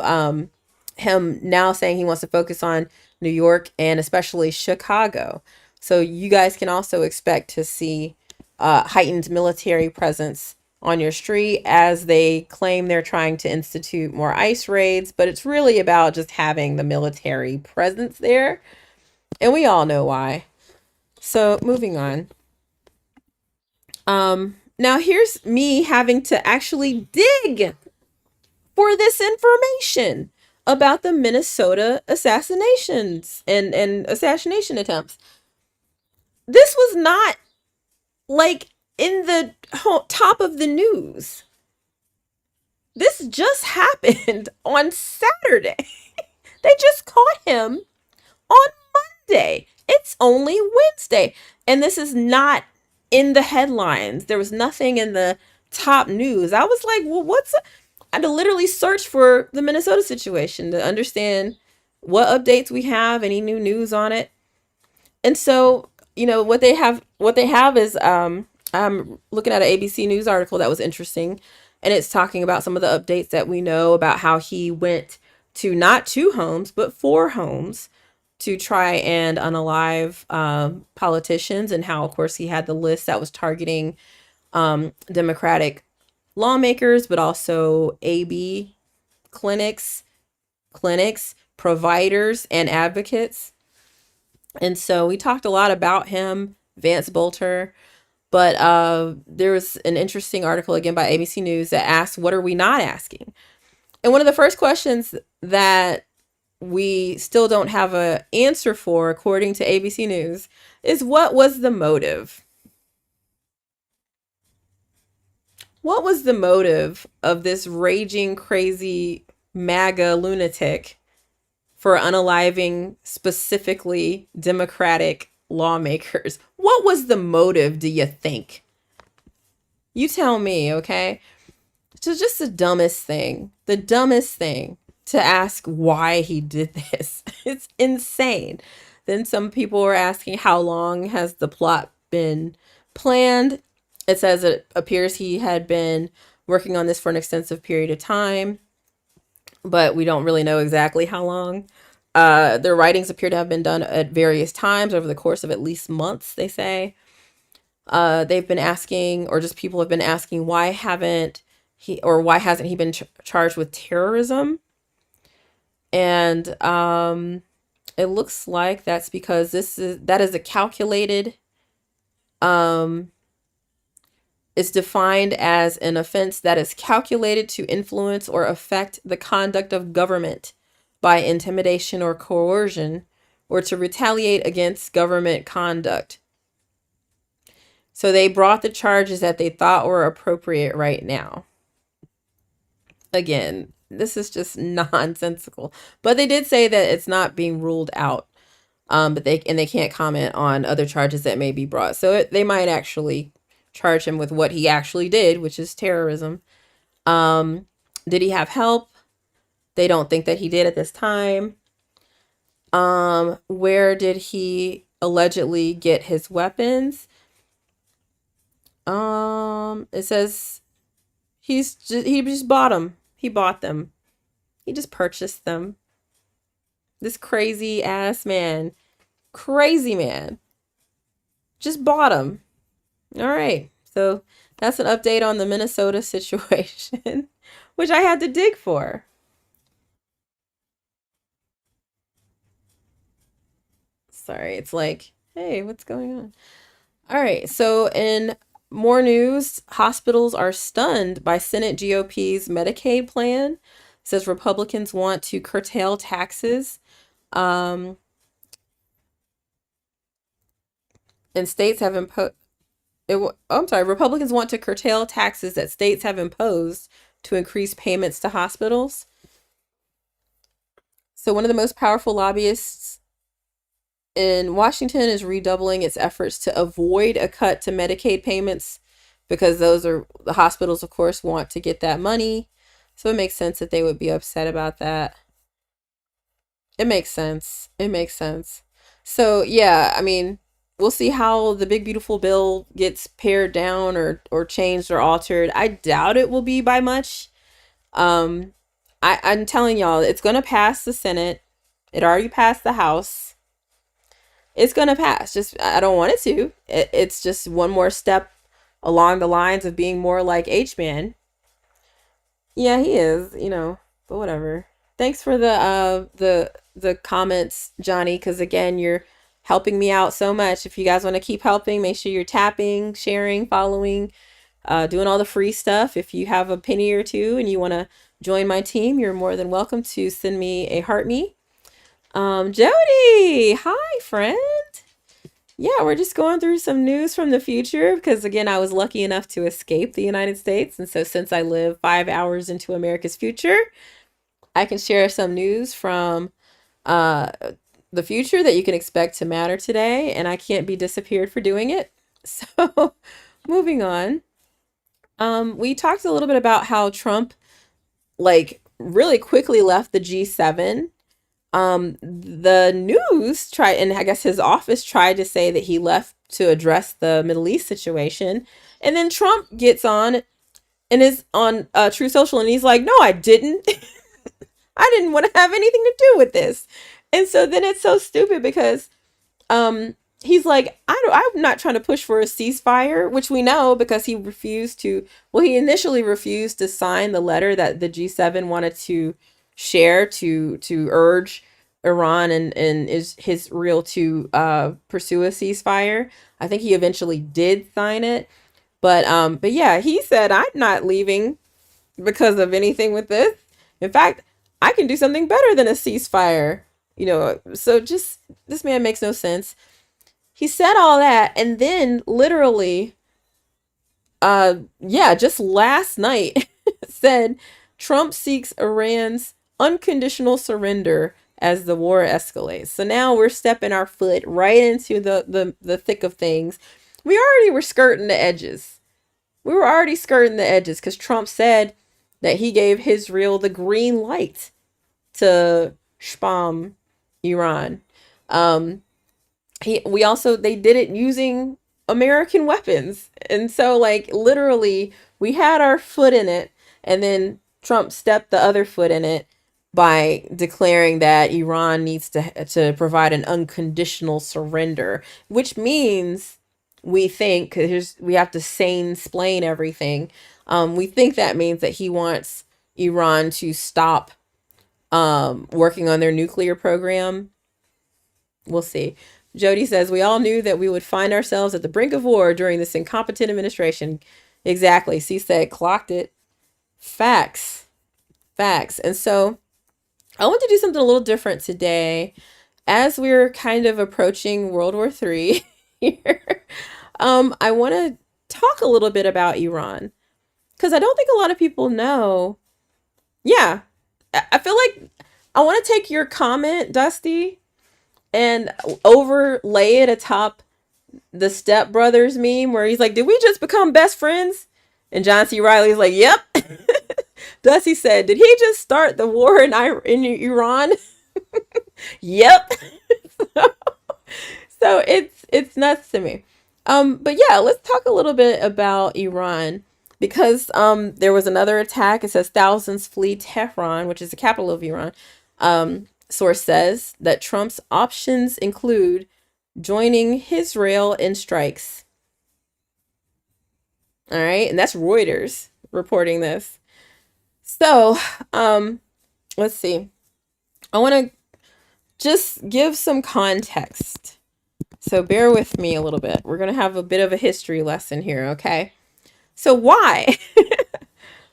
him now saying he wants to focus on New York and especially Chicago. So you guys can also expect to see heightened military presence on your street, as they claim they're trying to institute more ICE raids, but it's really about just having the military presence there. And we all know why. So moving on. Now here's me having to actually dig for this information about the Minnesota assassinations and assassination attempts. This was not like in the top of the news. This just happened on Saturday. They just caught him on Monday. It's only Wednesday. And this is not in the headlines. There was nothing in the top news. I was like, well, I had to literally search for the Minnesota situation to understand what updates we have, any new news on it. And so, what they have is I'm looking at an ABC News article that was interesting, and it's talking about some of the updates that we know about how he went to not 2 homes, but 4 homes to try and unalive politicians, and how, of course, he had the list that was targeting Democratic lawmakers, but also AB clinics, providers, and advocates. And so we talked a lot about him, Vance Bolter, but there was an interesting article again by ABC News that asked, what are we not asking? And one of the first questions that we still don't have an answer for, according to ABC News, is what was the motive? What was the motive of this raging, crazy MAGA lunatic for unaliving specifically Democratic lawmakers? What was the motive, do you think? You tell me, okay? So just the dumbest thing to ask why he did this. It's insane. Then some people were asking, how long has the plot been planned? It says it appears he had been working on this for an extensive period of time, but we don't really know exactly how long. Their writings appear to have been done at various times over the course of at least months, they say. They've been asking, or just people have been asking, why hasn't he been charged with terrorism? And it looks like that's because that is a calculated, it's defined as an offense that is calculated to influence or affect the conduct of government by intimidation or coercion, or to retaliate against government conduct. So they brought the charges that they thought were appropriate right now. Again, this is just nonsensical. But they did say that it's not being ruled out. But they can't comment on other charges that may be brought. So they might actually charge him with what he actually did, which is terrorism. Did he have help? They don't think that he did at this time. Where did he allegedly get his weapons? It says he just bought them. He bought them. He just purchased them. This crazy man, just bought them. All right. So that's an update on the Minnesota situation, which I had to dig for. Sorry. It's like, hey, what's going on? All right. So in more news, hospitals are stunned by Senate GOP's Medicaid plan. It says Republicans want to curtail taxes. And states have imposed. Republicans want to curtail taxes that states have imposed to increase payments to hospitals. So one of the most powerful lobbyists in Washington is redoubling its efforts to avoid a cut to Medicaid payments, because the hospitals, of course, want to get that money. So it makes sense that they would be upset about that. It makes sense. So yeah, I mean, we'll see how the big beautiful bill gets pared down or changed or altered. I doubt it will be by much. I'm telling y'all, it's gonna pass the Senate. It already passed the House. It's gonna pass. Just I don't want it to. It's just one more step along the lines of being more like H-Man. Yeah, he is, but whatever. Thanks for the comments, Johnny, because again, you're helping me out so much. If you guys want to keep helping, make sure you're tapping, sharing, following, doing all the free stuff. If you have a penny or two and you want to join my team, you're more than welcome to send me a heart me. Jody, hi friend. Yeah, we're just going through some news from the future because again, I was lucky enough to escape the United States. And so since I live 5 hours into America's future, I can share some news from the future that you can expect to matter today, and I can't be disappeared for doing it. So moving on. We talked a little bit about how Trump really quickly left the G7. The news tried, and I guess his office tried to say that he left to address the Middle East situation. And then Trump gets on and is on True Social, and he's like, no, I didn't. I didn't want to have anything to do with this. And so then it's so stupid because he's like, I'm not trying to push for a ceasefire, which we know because he initially refused to sign the letter that the G7 wanted to share to urge Iran and Israel to pursue a ceasefire. I think he eventually did sign it. But yeah, he said, I'm not leaving because of anything with this. In fact, I can do something better than a ceasefire. You know, so just this man makes no sense. He said all that, and then literally, yeah, just last night said Trump seeks Iran's unconditional surrender as the war escalates. So now we're stepping our foot right into the thick of things. We already were skirting the edges. We were already skirting the edges because Trump said that he gave Israel the green light to spam Iran. They did it using American weapons. And so like literally we had our foot in it, and then Trump stepped the other foot in it by declaring that Iran needs to provide an unconditional surrender, which means we think, because we have to sane-splain everything. We think that means that he wants Iran to stop working on their nuclear program. We'll see. Jody says, we all knew that we would find ourselves at the brink of war during this incompetent administration. Exactly. C said, clocked it. Facts. And so I want to do something a little different today as we're kind of approaching World War III here. I want to talk a little bit about Iran because I don't think a lot of people know. Yeah, I feel like I want to take your comment, Dusty, and overlay it atop the Step Brothers meme where he's like, did we just become best friends? And John C. Reilly's like, yep. Dusty said, did he just start the war in Iran? Yep. So it's nuts to me. But yeah, let's talk a little bit about Iran because there was another attack. It says thousands flee Tehran, which is the capital of Iran. Source says that Trump's options include joining Israel in strikes. All right, and that's Reuters reporting this. So, let's see. I want to just give some context. So bear with me a little bit. We're going to have a bit of a history lesson here, okay? So why?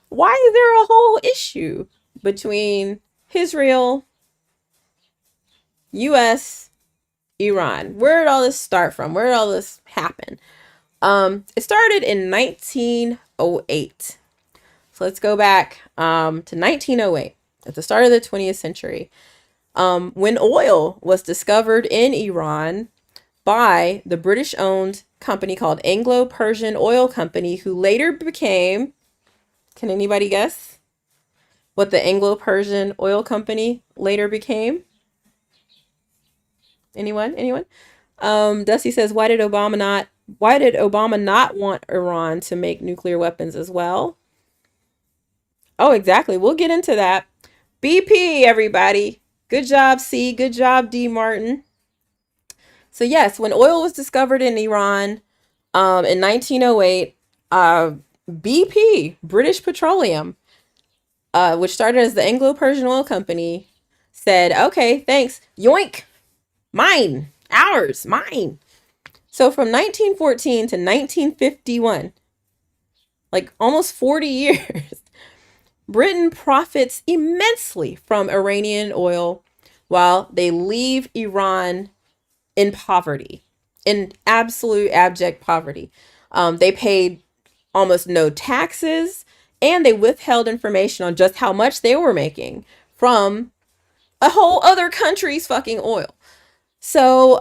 Why is there a whole issue between Israel, US, Iran? Where did all this start from? Where did all this happen? It started in 1908. So let's go back to 1908, at the start of the 20th century, when oil was discovered in Iran by the British-owned company called Anglo-Persian Oil Company, who later became, can anybody guess what the Anglo-Persian Oil Company later became? Anyone? Dusty says, why did Obama not want Iran to make nuclear weapons as well? Oh, exactly. We'll get into that. BP, everybody. Good job, C. Good job, D. Martin. So yes, when oil was discovered in Iran in 1908, BP, British Petroleum, which started as the Anglo-Persian Oil Company, said, okay, thanks. Yoink. Mine. Ours. Mine. So from 1914 to 1951, like almost 40 years, Britain profits immensely from Iranian oil while they leave Iran in poverty, in absolute abject poverty. They paid almost no taxes, and they withheld information on just how much they were making from a whole other country's fucking oil. So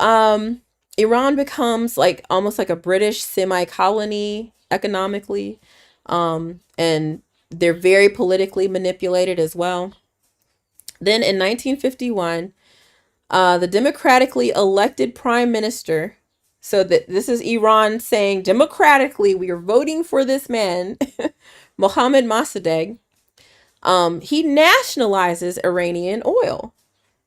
Iran becomes like almost like a British semi-colony economically, and they're very politically manipulated as well. Then in 1951, the democratically elected prime minister, so that this is Iran saying democratically, we are voting for this man, Mohammad Mossadegh, he nationalizes Iranian oil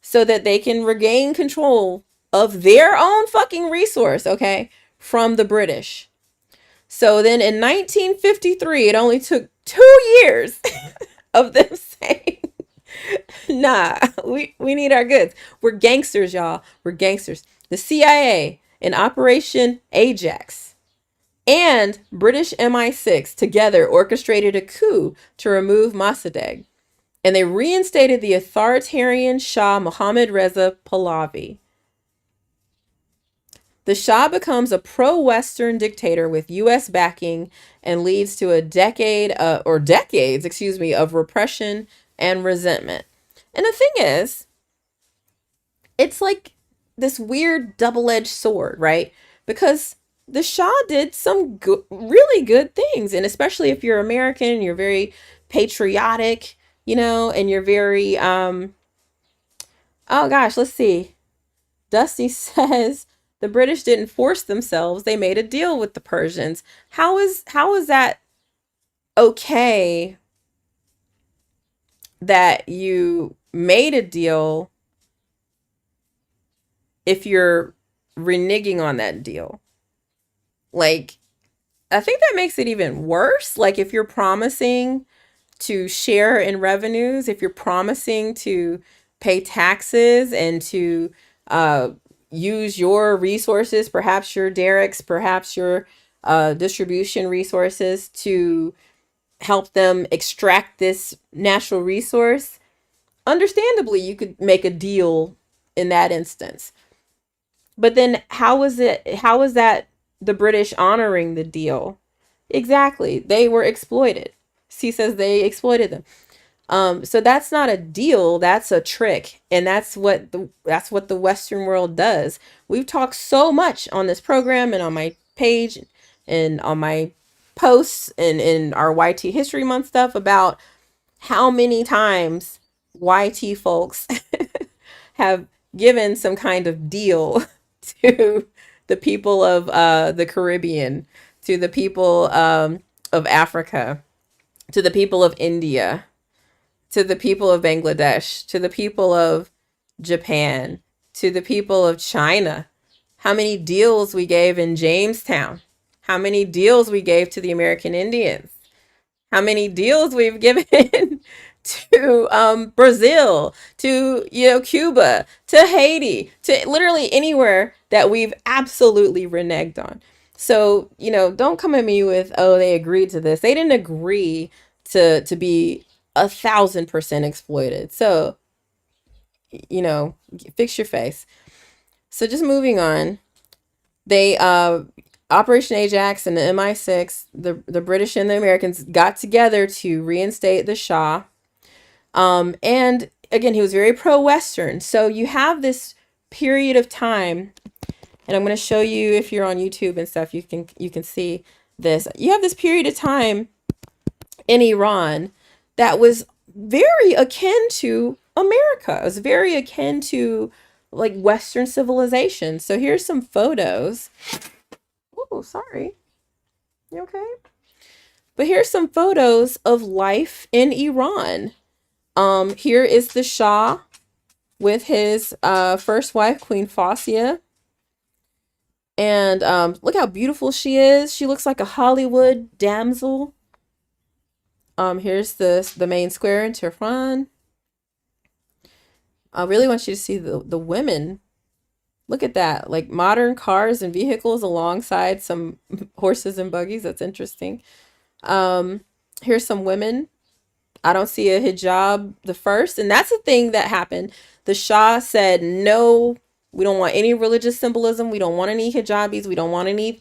so that they can regain control of their own fucking resource, okay, from the British. So then in 1953, it only took 2 years of them saying, nah, we need our goods. We're gangsters, y'all. We're gangsters. The CIA and Operation Ajax and British MI6 together orchestrated a coup to remove Mossadegh. And they reinstated the authoritarian Shah Mohammad Reza Pahlavi. The Shah becomes a pro-Western dictator with U.S. backing and leads to a decades, of repression and resentment. And the thing is, it's like this weird double-edged sword, right? Because the Shah did some really good things, and especially if you're American, you're very patriotic, and you're very oh gosh, let's see. Dusty says the British didn't force themselves; they made a deal with the Persians. How is that okay that you made a deal if you're reneging on that deal? Like, I think that makes it even worse. Like, if you're promising to share in revenues, if you're promising to pay taxes and to use your resources, perhaps your derricks, perhaps your distribution resources to help them extract this natural resource, understandably, you could make a deal in that instance. But then how is that the British honoring the deal? Exactly. They were exploited. She says they exploited them. So that's not a deal, that's a trick. And that's what the Western world does. We've talked so much on this program and on my page and on my posts and in our YT History Month stuff about how many times YT folks have given some kind of deal to the people of the Caribbean, to the people of Africa, to the people of India, to the people of Bangladesh, to the people of Japan, to the people of China. How many deals we gave in Jamestown? How many deals we gave to the American Indians? How many deals we've given to Brazil, to Cuba, to Haiti, to literally anywhere that we've absolutely reneged on. So don't come at me with, oh, they agreed to this. They didn't agree to be 1,000% exploited. So fix your face. So just moving on, they Operation Ajax and the MI6, the British and the Americans got together to reinstate the Shah. And again, he was very pro-Western. So you have this period of time, and I'm going to show you, if you're on YouTube and stuff, you can see this. You have this period of time in Iran that was very akin to America. It was very akin to like Western civilization. So here's some photos. Oh, sorry. You okay? But here's some photos of life in Iran. Here is the Shah with his first wife, Queen Fausia. And look how beautiful she is. She looks like a Hollywood damsel. Here's the main square in Tehran. I really want you to see the women. Look at that, like modern cars and vehicles alongside some horses and buggies. That's interesting. Here's some women. I don't see a hijab the first. And that's the thing that happened. The Shah said, no, we don't want any religious symbolism. We don't want any hijabis. We don't want any,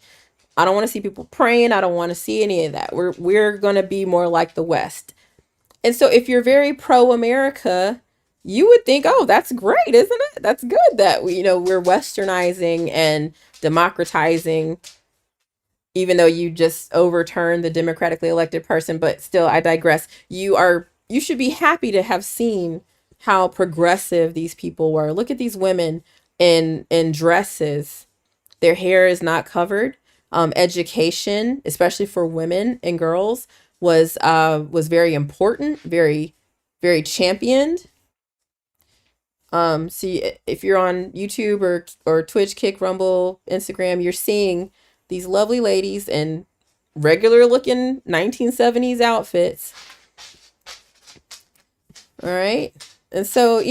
I don't want to see people praying. I don't want to see any of that. We're going to be more like the West. And so if you're very pro-America, you would think, oh, that's great, isn't it? That's good that we're westernizing and democratizing, even though you just overturned the democratically elected person. But still, I digress. You should be happy to have seen how progressive these people were. Look at these women in dresses. Their hair is not covered. Education, especially for women and girls, was very important, very, very championed. See, if you're on YouTube or Twitch, Kick, Rumble, Instagram, you're seeing these lovely ladies in regular looking 1970s outfits. All right. And so,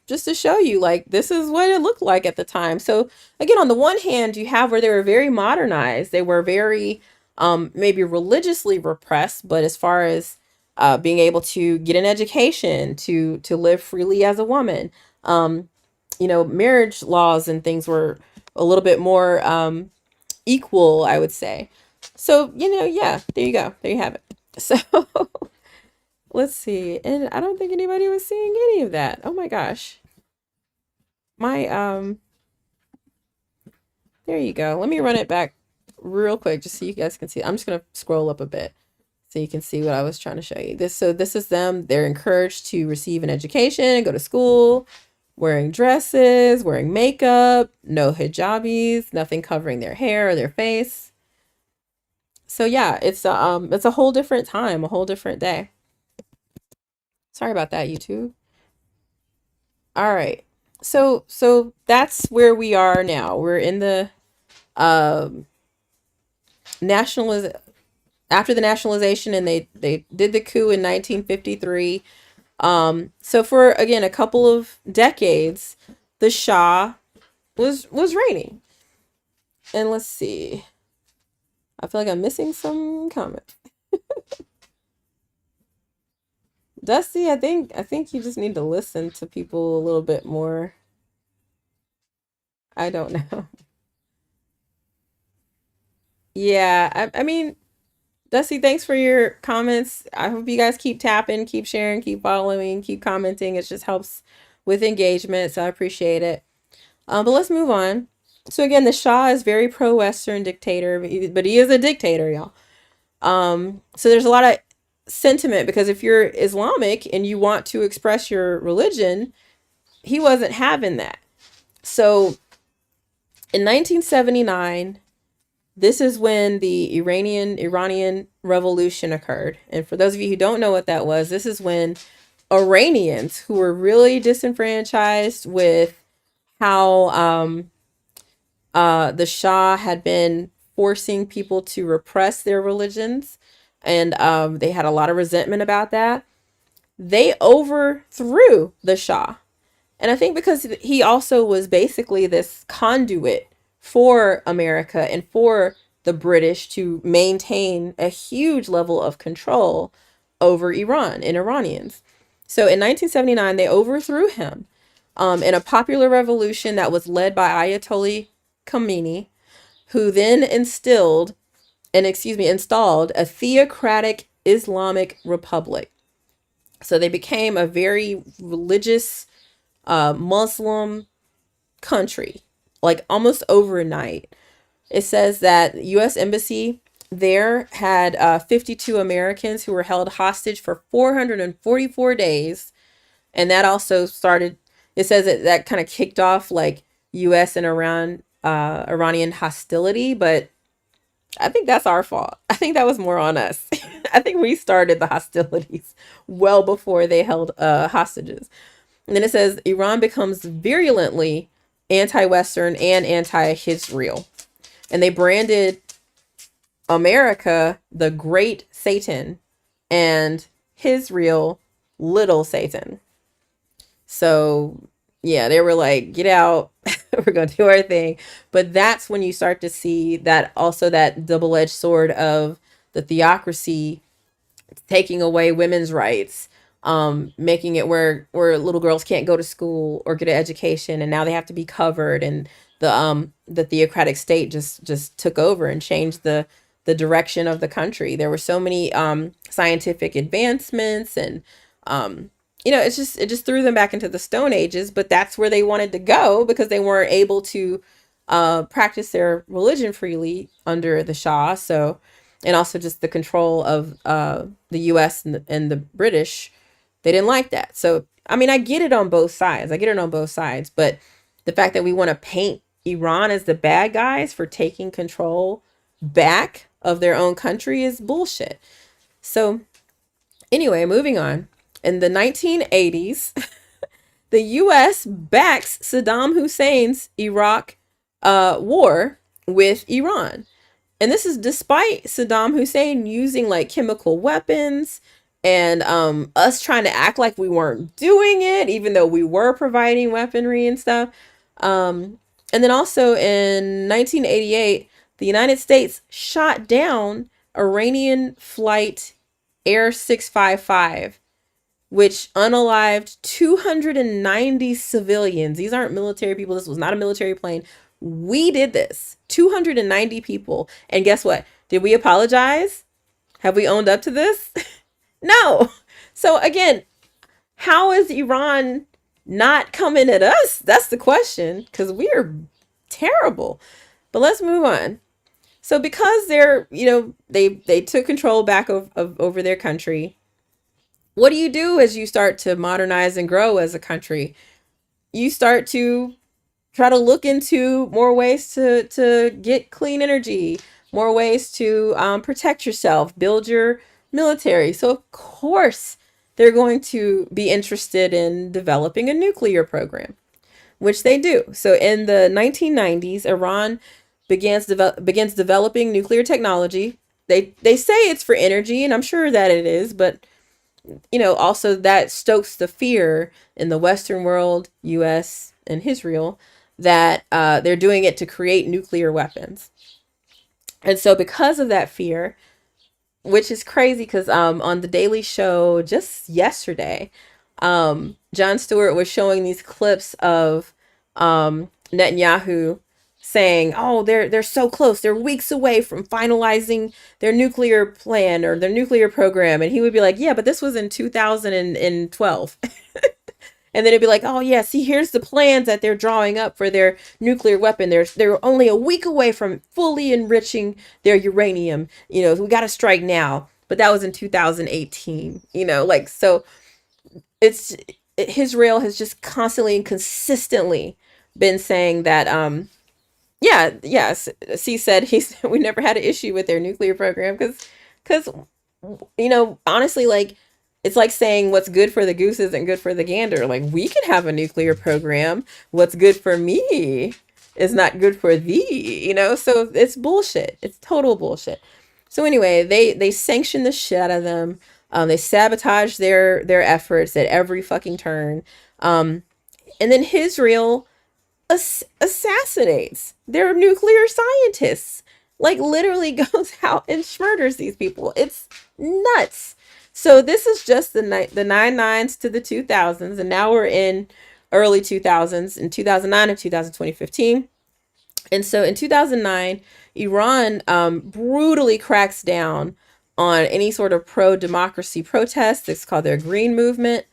just to show you, like, this is what it looked like at the time. So again, on the one hand, you have where they were very modernized. They were very, maybe religiously repressed, but as far as being able to get an education, to live freely as a woman. Marriage laws and things were a little bit more equal, I would say. So, yeah, there you go. There you have it. So let's see. And I don't think anybody was seeing any of that. Oh my gosh. My There you go. Let me run it back real quick just so you guys can see. I'm just gonna scroll up a bit so you can see what I was trying to show you. This is them. They're encouraged to receive an education, go to school, wearing dresses, wearing makeup, no hijabis, nothing covering their hair or their face. So yeah, it's a whole different time, a whole different day. Sorry about that, YouTube. All right. So that's where we are now. We're in the um nationaliz after the nationalization, and they did the coup in 1953. So for again a couple of decades, the Shah was reigning. And let's see. I feel like I'm missing some comment. Dusty, I think you just need to listen to people a little bit more. I don't know. Yeah, I mean, Dusty, thanks for your comments. I hope you guys keep tapping, keep sharing, keep following, keep commenting. It just helps with engagement, so I appreciate it. But let's move on. So again, the Shah is very pro-Western dictator, but he is a dictator, y'all. So there's a lot of sentiment because if you're Islamic and you want to express your religion, he wasn't having that. So in 1979, this is when the Iranian Revolution occurred. And for those of you who don't know what that was, this is when Iranians who were really disenfranchised with how the Shah had been forcing people to repress their religions, and they had a lot of resentment about that. They overthrew the Shah. And I think because he also was basically this conduit for America and for the British to maintain a huge level of control over Iran and Iranians. So in 1979, they overthrew him in a popular revolution that was led by Ayatollah Khomeini, who then installed a theocratic Islamic republic. So they became a very religious Muslim country, like almost overnight. It says that the U.S. Embassy there had 52 Americans who were held hostage for 444 days. And that also started, it says that kind of kicked off like U.S. and Iranian hostility, but I think that's our fault. I think that was more on us. I think we started the hostilities well before they held hostages. And then it says Iran becomes virulently anti-Western and anti-Israel. And they branded America the Great Satan and Israel Little Satan. So yeah, they were like, get out. We're going to do our thing. But that's when you start to see that also that double-edged sword of the theocracy taking away women's rights, making it where little girls can't go to school or get an education, and now they have to be covered, and the theocratic state just took over and changed the direction of the country. There were so many scientific advancements, and it just threw them back into the Stone Ages, but that's where they wanted to go because they weren't able to practice their religion freely under the Shah. So, and also just the control of the U.S. and the British, they didn't like that. So, I mean, I get it on both sides. But the fact that we want to paint Iran as the bad guys for taking control back of their own country is bullshit. So, anyway, moving on. In the 1980s, the U.S. backs Saddam Hussein's Iraq war with Iran. And this is despite Saddam Hussein using like chemical weapons and us trying to act like we weren't doing it, even though we were providing weaponry and stuff. And then also in 1988, the United States shot down Iranian flight Air 655, which unalived 290 civilians. These aren't military people. This was not a military plane. We did this. 290 people. And guess what? Did we apologize? Have we owned up to this? No. So again, how is Iran not coming at us? That's the question, because we are terrible. But let's move on. So because they're, they took control back over their country, what do you do as you start to modernize and grow as a country? You start to try to look into more ways to get clean energy, more ways to protect yourself, build your military. So of course they're going to be interested in developing a nuclear program, which they do. So in the 1990s, Iran begins developing nuclear technology. They say it's for energy, and I'm sure that it is, but also that stokes the fear in the Western world, US and Israel, that they're doing it to create nuclear weapons. And so because of that fear, which is crazy because on the Daily Show just yesterday, Jon Stewart was showing these clips of Netanyahu saying, "Oh, they're so close. They're weeks away from finalizing their nuclear plan or their nuclear program." And he would be like, "Yeah, but this was in 2012." And then it'd be like, "Oh yeah, see, here's the plans that they're drawing up for their nuclear weapon. They're only a week away from fully enriching their uranium. We got to strike now." But that was in 2018. So Israel has just constantly and consistently been saying that yes, C said we never had an issue with their nuclear program because honestly, like, it's like saying what's good for the goose isn't good for the gander. Like, we can have a nuclear program. What's good for me is not good for thee, so it's bullshit. It's total bullshit. So anyway, they sanction the shit out of them. They sabotage their efforts at every fucking turn. And then Israel assassinates their nuclear scientists, like literally goes out and murders these people. It's nuts. So this is just the 99s to the 2000s, and now we're in early 2000s, in 2009 and 2015. And so in 2009, Iran brutally cracks down on any sort of pro-democracy protests. It's called their Green Movement.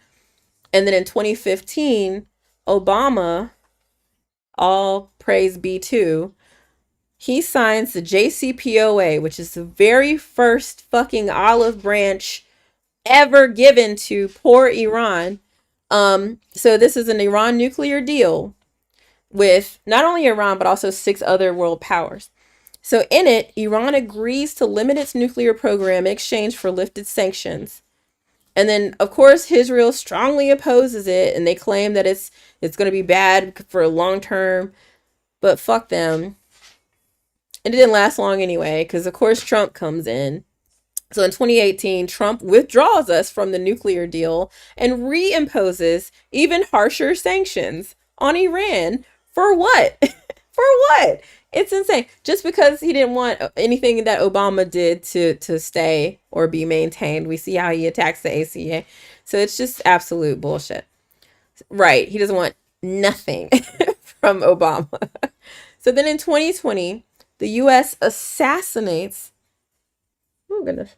And then in 2015, Obama, all praise be to, he signs the JCPOA, which is the very first fucking olive branch ever given to poor Iran. So this is an Iran nuclear deal with not only Iran, but also 6 other world powers. So in it, Iran agrees to limit its nuclear program in exchange for lifted sanctions. And then, of course, Israel strongly opposes it, and they claim that it's going to be bad for long term. But fuck them. And it didn't last long anyway, because, of course, Trump comes in. So in 2018, Trump withdraws us from the nuclear deal and reimposes even harsher sanctions on Iran. For what? For what? It's insane. Just because he didn't want anything that Obama did to stay or be maintained. We see how he attacks the ACA. So it's just absolute bullshit. Right. He doesn't want nothing from Obama. So then in 2020, the U.S. assassinates... Oh, goodness.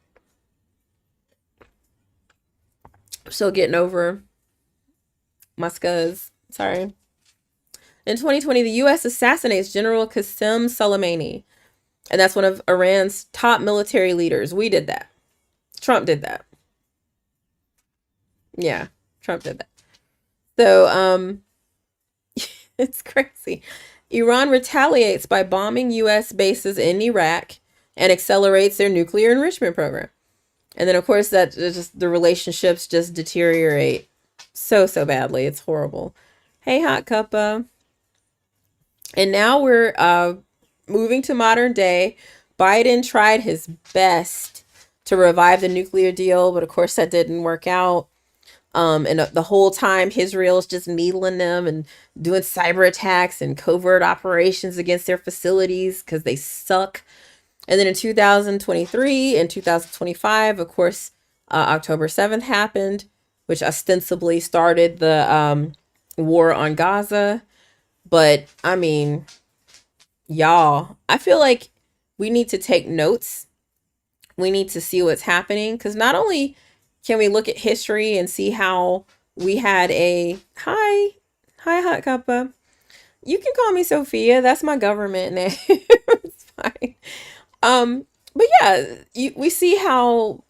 I'm still getting over my scuzz. Sorry. In 2020, the U.S. assassinates General Qasem Soleimani. And that's one of Iran's top military leaders. We did that. Trump did that. Yeah, Trump did that. So, it's crazy. Iran retaliates by bombing U.S. bases in Iraq and accelerates their nuclear enrichment program. And then, of course, that just the relationships just deteriorate so badly. It's horrible. Hey, Hot Cuppa. And now we're moving to modern day. Biden tried his best to revive the nuclear deal, but of course that didn't work out. And the whole time, Israel's just needling them and doing cyber attacks and covert operations against their facilities because they suck. And then in 2023 and 2025, of course, October 7th happened, which ostensibly started the war on Gaza. But I mean, y'all, I feel like we need to take notes. We need to see what's happening, because not only can we look at history and see how we had a hi hot cuppa. You can call me Sophia. That's my government name. It's fine. But yeah, we see how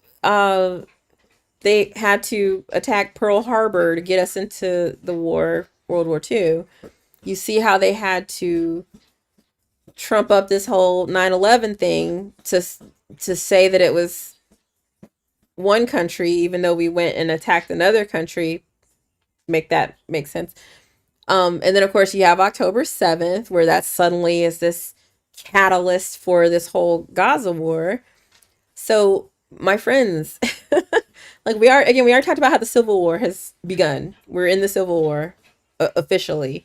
they had to attack Pearl Harbor to get us into the war, World War II. You see how they had to trump up this whole 9/11 thing to say that it was one country, even though we went and attacked another country. Make that make sense? And then of course you have October 7th, where that suddenly is this catalyst for this whole Gaza war. So my friends, like we are talking about how the Civil War has begun. We're in the Civil War officially.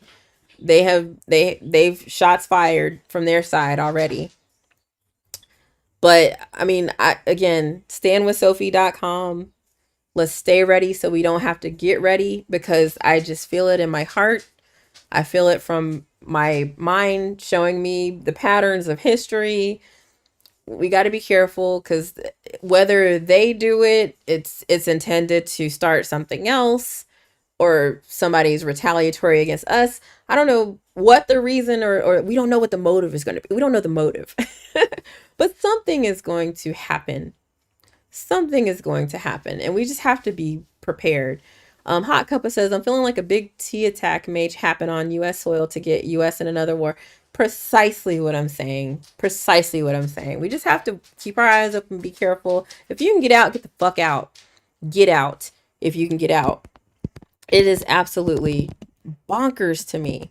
They've shots fired from their side already. But I mean, again, standwithsophie.com. Let's stay ready so we don't have to get ready, because I just feel it in my heart. I feel it from my mind showing me the patterns of history. We got to be careful, because whether they do it, it's intended to start something else, or somebody's retaliatory against us. I don't know what the reason, or we don't know what the motive is going to be. We don't know the motive. But something is going to happen. Something is going to happen, and we just have to be prepared. Hot Cuppa says, I'm feeling like a big T attack may happen on U.S. soil to get U.S. in another war. Precisely what I'm saying. Precisely what I'm saying. We just have to keep our eyes open, be careful. If you can get out, get the fuck out. Get out if you can get out. It is absolutely bonkers to me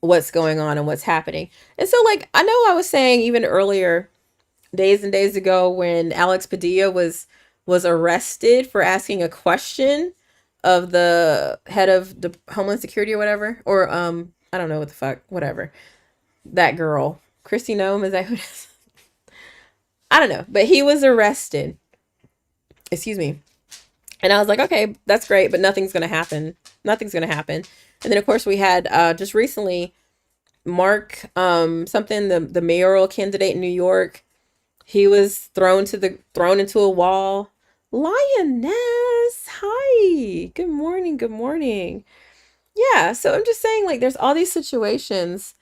what's going on and what's happening. And so, like, I know I was saying even earlier, days and days ago, when Alex Padilla was arrested for asking a question of the head of the Homeland Security or whatever, or I don't know what the fuck, whatever, that girl, Christy Nome, is that who it is? I don't know, but he was arrested. Excuse me. And I was like, okay, that's great, but nothing's gonna happen. Nothing's gonna happen. And then of course we had just recently Mark something, the mayoral candidate in New York. He was thrown into a wall. Lioness, hi. Good morning. Good morning. Yeah, so I'm just saying, like, there's all these situations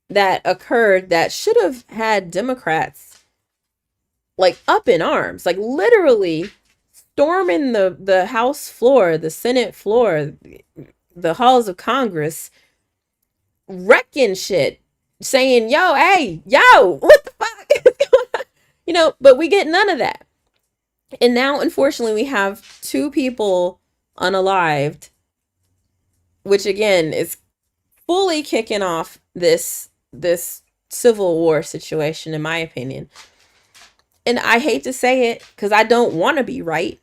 that occurred that should have had Democrats like up in arms, like literally storming the House floor, the Senate floor, the halls of Congress, wrecking shit, saying, yo, hey, yo, what the fuck is going on? But we get none of that. And now, unfortunately, we have 2 people unalived, which again is fully kicking off this civil war situation, in my opinion. And I hate to say it, because I don't want to be right,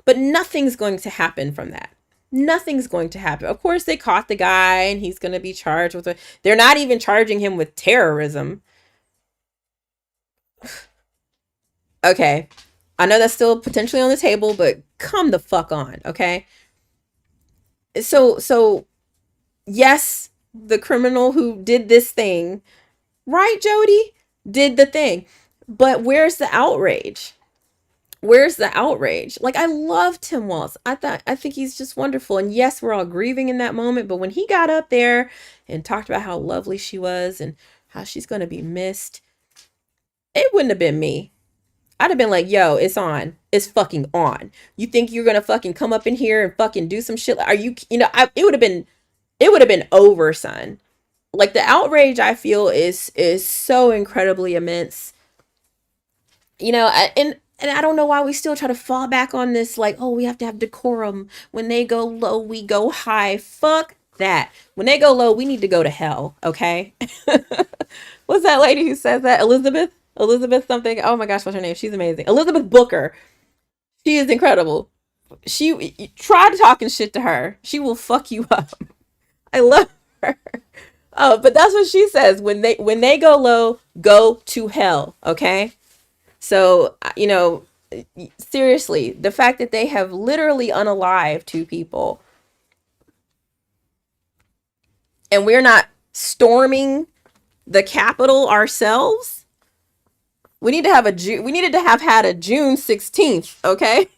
but nothing's going to happen from that. Nothing's going to happen. Of course, they caught the guy and he's going to be charged with they're not even charging him with terrorism. Okay. I know that's still potentially on the table, but come the fuck on, okay? So yes, the criminal who did this thing, right, Jody, did the thing. But where's the outrage? Where's the outrage? Like, I love Tim Walz. I think he's just wonderful. And yes, we're all grieving in that moment, but when he got up there and talked about how lovely she was and how she's going to be missed, it wouldn't have been me. I'd have been like, yo, it's on. It's fucking on. You think you're going to fucking come up in here and fucking do some shit? Are you, it would have been over, son. Like, the outrage, I feel, is so incredibly immense. And I don't know why we still try to fall back on this, like, oh, we have to have decorum. When they go low, we go high. Fuck that. When they go low, we need to go to hell, okay? What's that lady who says that? Elizabeth something. Oh my gosh, what's her name? She's amazing. Elizabeth Booker. She is incredible. She try talking shit to her. She will fuck you up. I love her. Oh, but that's what she says. When they go low, go to hell, okay? So, seriously, the fact that they have literally unalived 2 people, and we're not storming the Capitol ourselves. We need to have we needed to have had a June 16th, okay?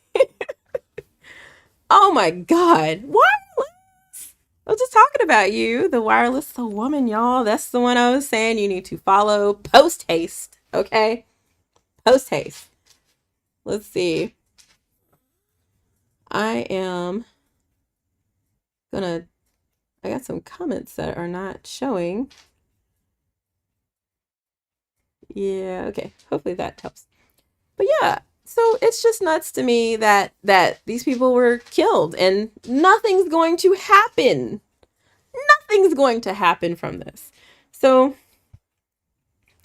Oh my God. Wireless. I was just talking about you, the wireless woman, y'all. That's the one I was saying you need to follow post haste, okay? Post haste. Let's see. I got some comments that are not showing. Yeah, okay. Hopefully that helps. But yeah, so it's just nuts to me that these people were killed and nothing's going to happen. Nothing's going to happen from this. So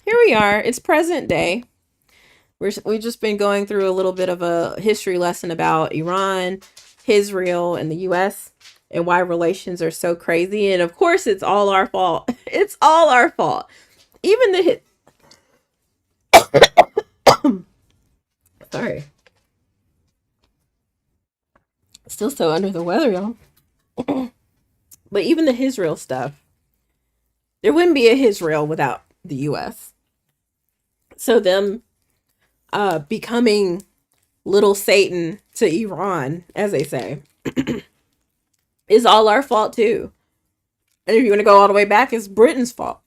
here we are. It's present day. We've just been going through a little bit of a history lesson about Iran, Israel, and the U.S. and why relations are so crazy. And of course, it's all our fault. It's all our fault. Even the sorry, still so under the weather, y'all. But even the Israel stuff, there wouldn't be a Israel without the U.S. So them becoming little Satan to Iran, as they say, is all our fault too. And if you want to go all the way back, it's Britain's fault.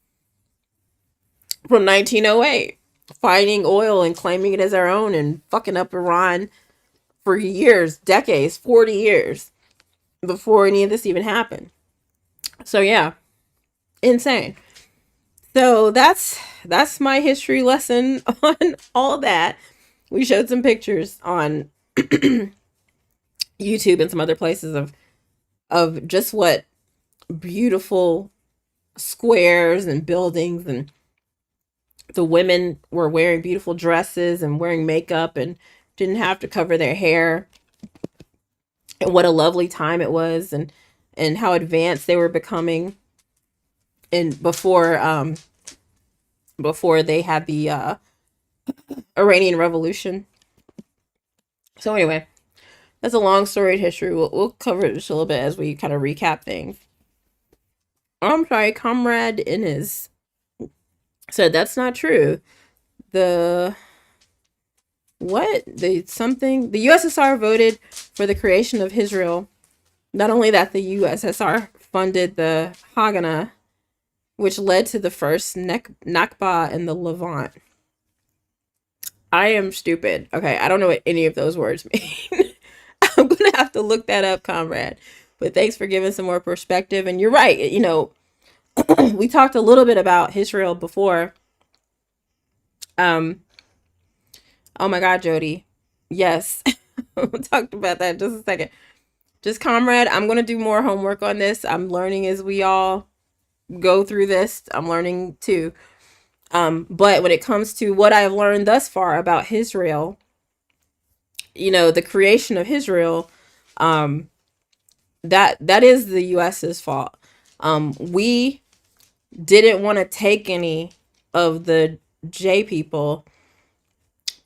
From 1908, finding oil and claiming it as our own and fucking up Iran for years, decades, 40 years before any of this even happened. So yeah, insane. So that's my history lesson on all that. We showed some pictures on YouTube and some other places of just what beautiful squares and buildings, and the women were wearing beautiful dresses and wearing makeup and didn't have to cover their hair, and what a lovely time it was, and how advanced they were becoming, and before they had the Iranian Revolution. So anyway, that's a long storied history. We'll cover it just a little bit as we kind of recap things. I'm sorry, Comrade Inez said that's not true. The USSR voted for the creation of Israel. Not only that, the USSR funded the Haganah, which led to the first Nakba in the Levant. I am stupid. Okay, I don't know what any of those words mean. I'm going to have to look that up, Comrade. But thanks for giving some more perspective. And you're right. You know, we talked a little bit about Israel before. Oh my God, Jody. Yes. We'll talk about that in just a second. Just Comrade, I'm going to do more homework on this. I'm learning as we all go through this. I'm learning too. But when it comes to what I've learned thus far about Israel, you know, the creation of Israel, that is the US's fault. We didn't want to take any of the J people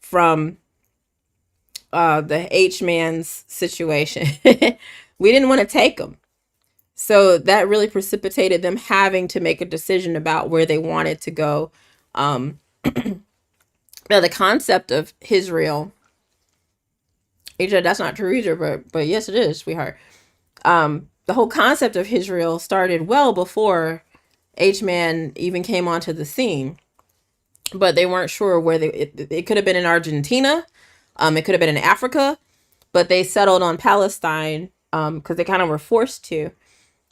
from the H-man's situation. We didn't want to take them. So that really precipitated them having to make a decision about where they wanted to go. Now the concept of Israel, that's not true either, but yes it is, sweetheart. The whole concept of Israel started well before H-man even came onto the scene, but they weren't sure where it could have been in Argentina. It could have been in Africa, but they settled on Palestine because they kind of were forced to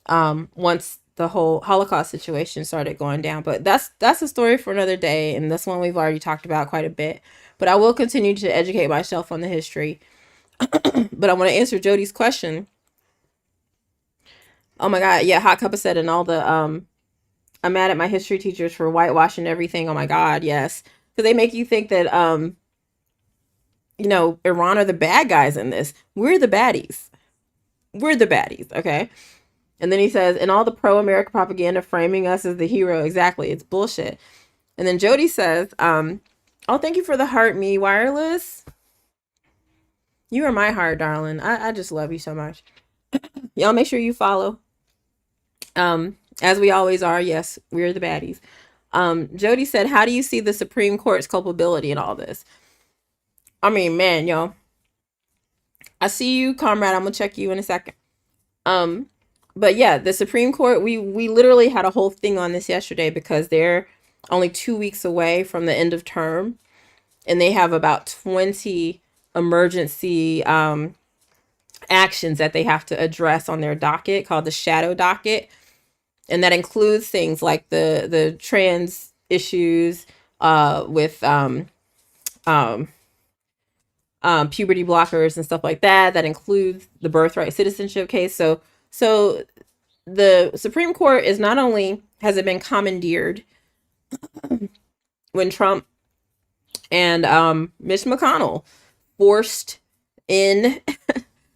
once the whole Holocaust situation started going down. But that's a story for another day, and that's one we've already talked about quite a bit. But I will continue to educate myself on the history. But I want to answer Jody's question. Oh my God, yeah, Hot Cuppa said, and all the I'm mad at my history teachers for whitewashing everything. Oh my God, yes, because they make you think that you know, Iran are the bad guys in this. We're the baddies. We're the baddies, okay? And then he says, and all the pro-America propaganda framing us as the hero. Exactly. It's bullshit. And then Jody says, oh, thank you for the heart me wireless. You are my heart, darling. I just love you so much. Y'all make sure you follow. As we always are. Yes, we're the baddies. Jody said, how do you see the Supreme Court's culpability in all this? I mean, man, y'all. I see you, comrade. I'm gonna check you in a second. Um, but yeah, the Supreme Court, we literally had a whole thing on this yesterday because they're only 2 weeks away from the end of term, and they have about 20 emergency actions that they have to address on their docket called the shadow docket, and that includes things like the trans issues with puberty blockers and stuff like that. That includes the birthright citizenship case. So the Supreme Court is not only has it been commandeered when Trump and Mitch McConnell forced in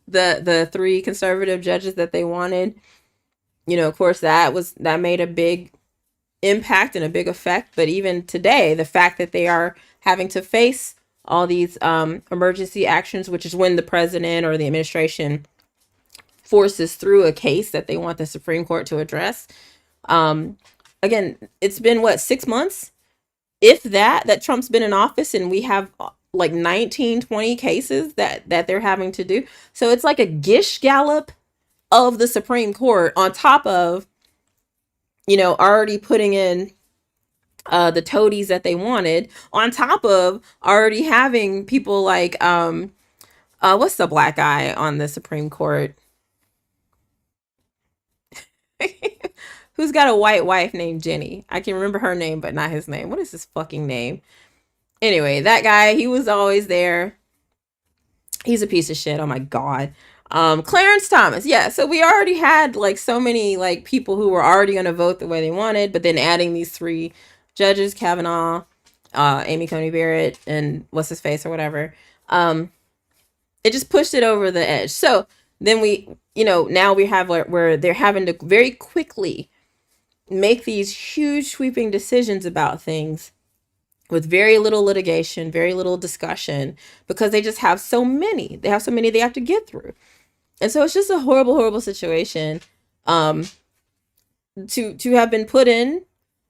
the three conservative judges that they wanted. You know, of course, that made a big impact and a big effect. But even today, the fact that they are having to face all these emergency actions, which is when the president or the administration forces through a case that they want the Supreme Court to address. Again, it's been what, 6 months, if that Trump's been in office, and we have like 19, 20 cases that they're having to do. So it's like a gish gallop of the Supreme Court on top of, you know, already putting in the toadies that they wanted, on top of already having people like what's the black guy on the Supreme Court who's got a white wife named Jenny? I can remember her name, but not his name. What is his fucking name? Anyway, that guy, he was always there. He's a piece of shit. Oh my God. Clarence Thomas. Yeah. So we already had like so many like people who were already going to vote the way they wanted, but then adding these three judges, Kavanaugh, Amy Coney Barrett, and what's his face or whatever. It just pushed it over the edge. So then we, you know, now we have where they're having to very quickly make these huge sweeping decisions about things with very little litigation, very little discussion, because they just have so many. They have so many they have to get through. And so it's just a horrible, horrible situation to have been put in.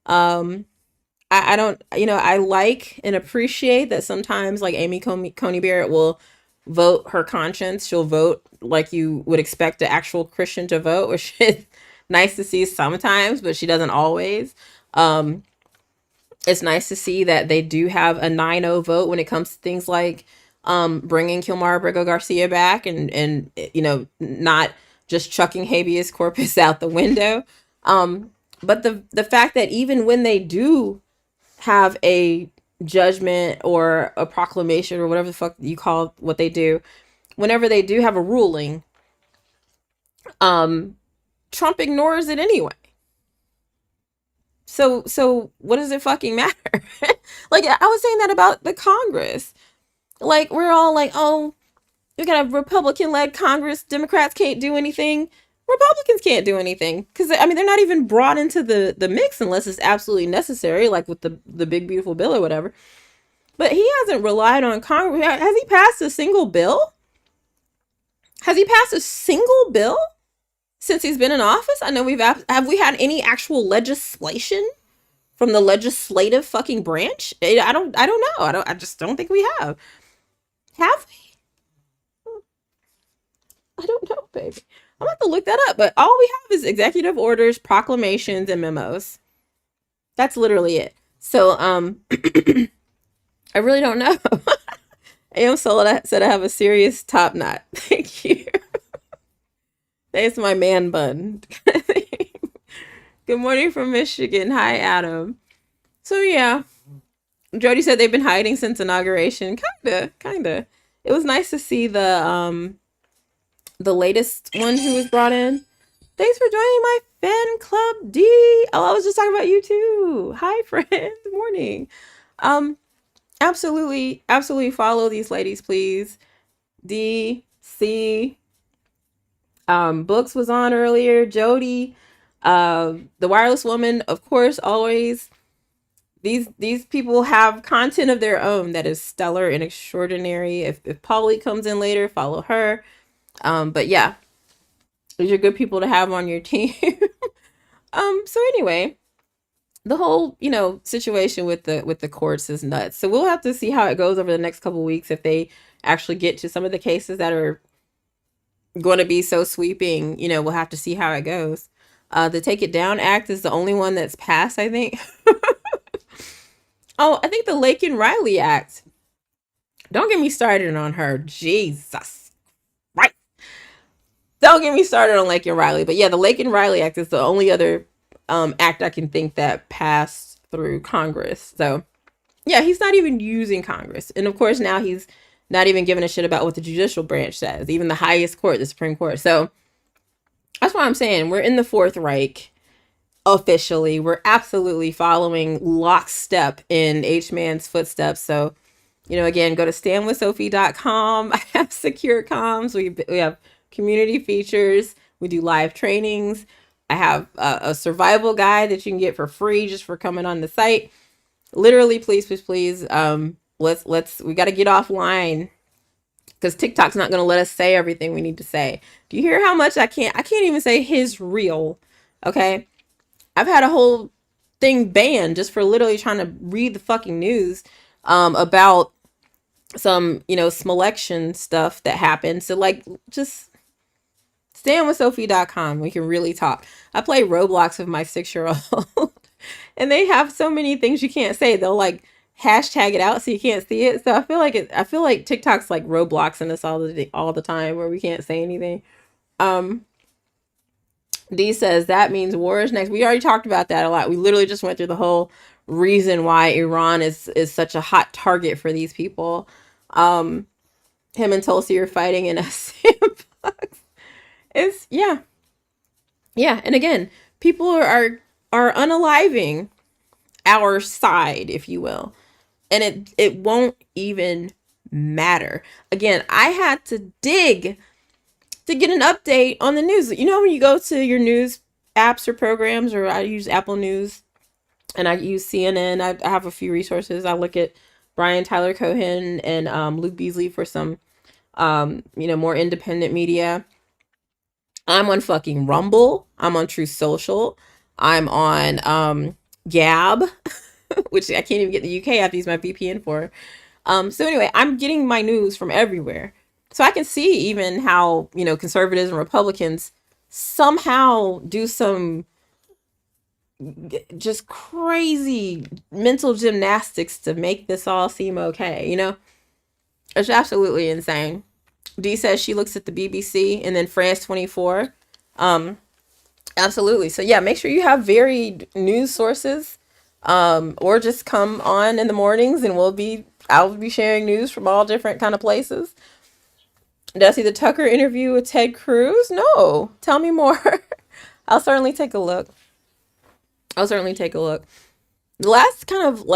I don't, you know, I like and appreciate that sometimes like Amy Coney Barrett will vote her conscience. She'll vote like you would expect an actual Christian to vote, which is nice to see sometimes, but she doesn't always. It's nice to see that they do have a 9-0 vote when it comes to things like bringing Kilmar Abrego Garcia back and you know, not just chucking habeas corpus out the window. But the fact that even when they do have a judgment or a proclamation or whatever the fuck you call what they do, whenever they do have a ruling, Trump ignores it anyway. So what does it fucking matter? Like, I was saying that about the Congress. Like, we're all like, oh, we got a Republican-led Congress. Democrats can't do anything. Republicans can't do anything. Because, I mean, they're not even brought into the mix unless it's absolutely necessary, like with the big, beautiful bill or whatever. But he hasn't relied on Congress. Has he passed a single bill? Has he passed a single bill since he's been in office? I know have we had any actual legislation from the legislative fucking branch? I don't know. I just don't think we have. Have we? I don't know, baby. I'm about to look that up, but all we have is executive orders, proclamations, and memos. That's literally it. So, I really don't know. AM Sola said I have a serious top knot. Thank you. That's my man bun. Good morning from Michigan. Hi, Adam. So yeah, Jody said they've been hiding since inauguration. Kinda. It was nice to see the latest one who was brought in. Thanks for joining my fan club, D. Oh, I was just talking about you too. Hi, friend. Good morning. Absolutely follow these ladies, please. D, C, Books was on earlier. Jody, the wireless woman, of course, always these people have content of their own that is stellar and extraordinary. If Polly comes in later, follow her. But yeah, these are good people to have on your team. So anyway, the whole, situation with the courts is nuts. So we'll have to see how it goes over the next couple of weeks if they actually get to some of the cases that are going to be so sweeping. We'll have to see how it goes. The Take It Down Act is the only one that's passed, I think. Oh, I think the Laken Riley Act. Don't get me started on her. Jesus. Right. Don't get me started on Laken Riley. But yeah, the Laken Riley Act is the only other act I can think that passed through Congress. So yeah, he's not even using Congress. And of course, now he's not even giving a shit about what the judicial branch says, even the highest court, the Supreme Court. So that's why I'm saying we're in the Fourth Reich. Officially, we're absolutely following lockstep in H-Man's footsteps. So, again, go to standwithsophie.com. I have secure comms. We have community features. We do live trainings. I have a survival guide that you can get for free just for coming on the site. Literally, please, please, please. We got to get offline because TikTok's not going to let us say everything we need to say. Do you hear how much I can't even say his real? Okay. I've had a whole thing banned just for literally trying to read the fucking news about some, Smolection stuff that happened. So just standwithsophie.com. We can really talk. I play Roblox with my 6-year-old and they have so many things you can't say. They'll hashtag it out so you can't see it. So I feel like TikTok's like Robloxing us all the time where we can't say anything. D says that means war is next. We already talked about that a lot. We literally just went through the whole reason why Iran is such a hot target for these people. Him and Tulsi are fighting in a sandbox. Yeah. And again, people are unaliving our side, if you will, and it won't even matter. Again, I had to dig to get an update on the news. When you go to your news apps or programs, or I use Apple News and I use CNN. I have a few resources. I look at Brian Tyler Cohen and Luke Beasley for some, more independent media. I'm on fucking Rumble. I'm on True Social. I'm on Gab, which I can't even get in the UK. I have to use my VPN for. So anyway, I'm getting my news from everywhere. So I can see even how, conservatives and Republicans somehow do some just crazy mental gymnastics to make this all seem okay. It's absolutely insane. Dee says she looks at the BBC and then France 24. Absolutely. So yeah, make sure you have varied news sources, or just come on in the mornings and I'll be sharing news from all different kind of places. Did I see the Tucker interview with Ted Cruz? No. Tell me more. I'll certainly take a look. The last kind of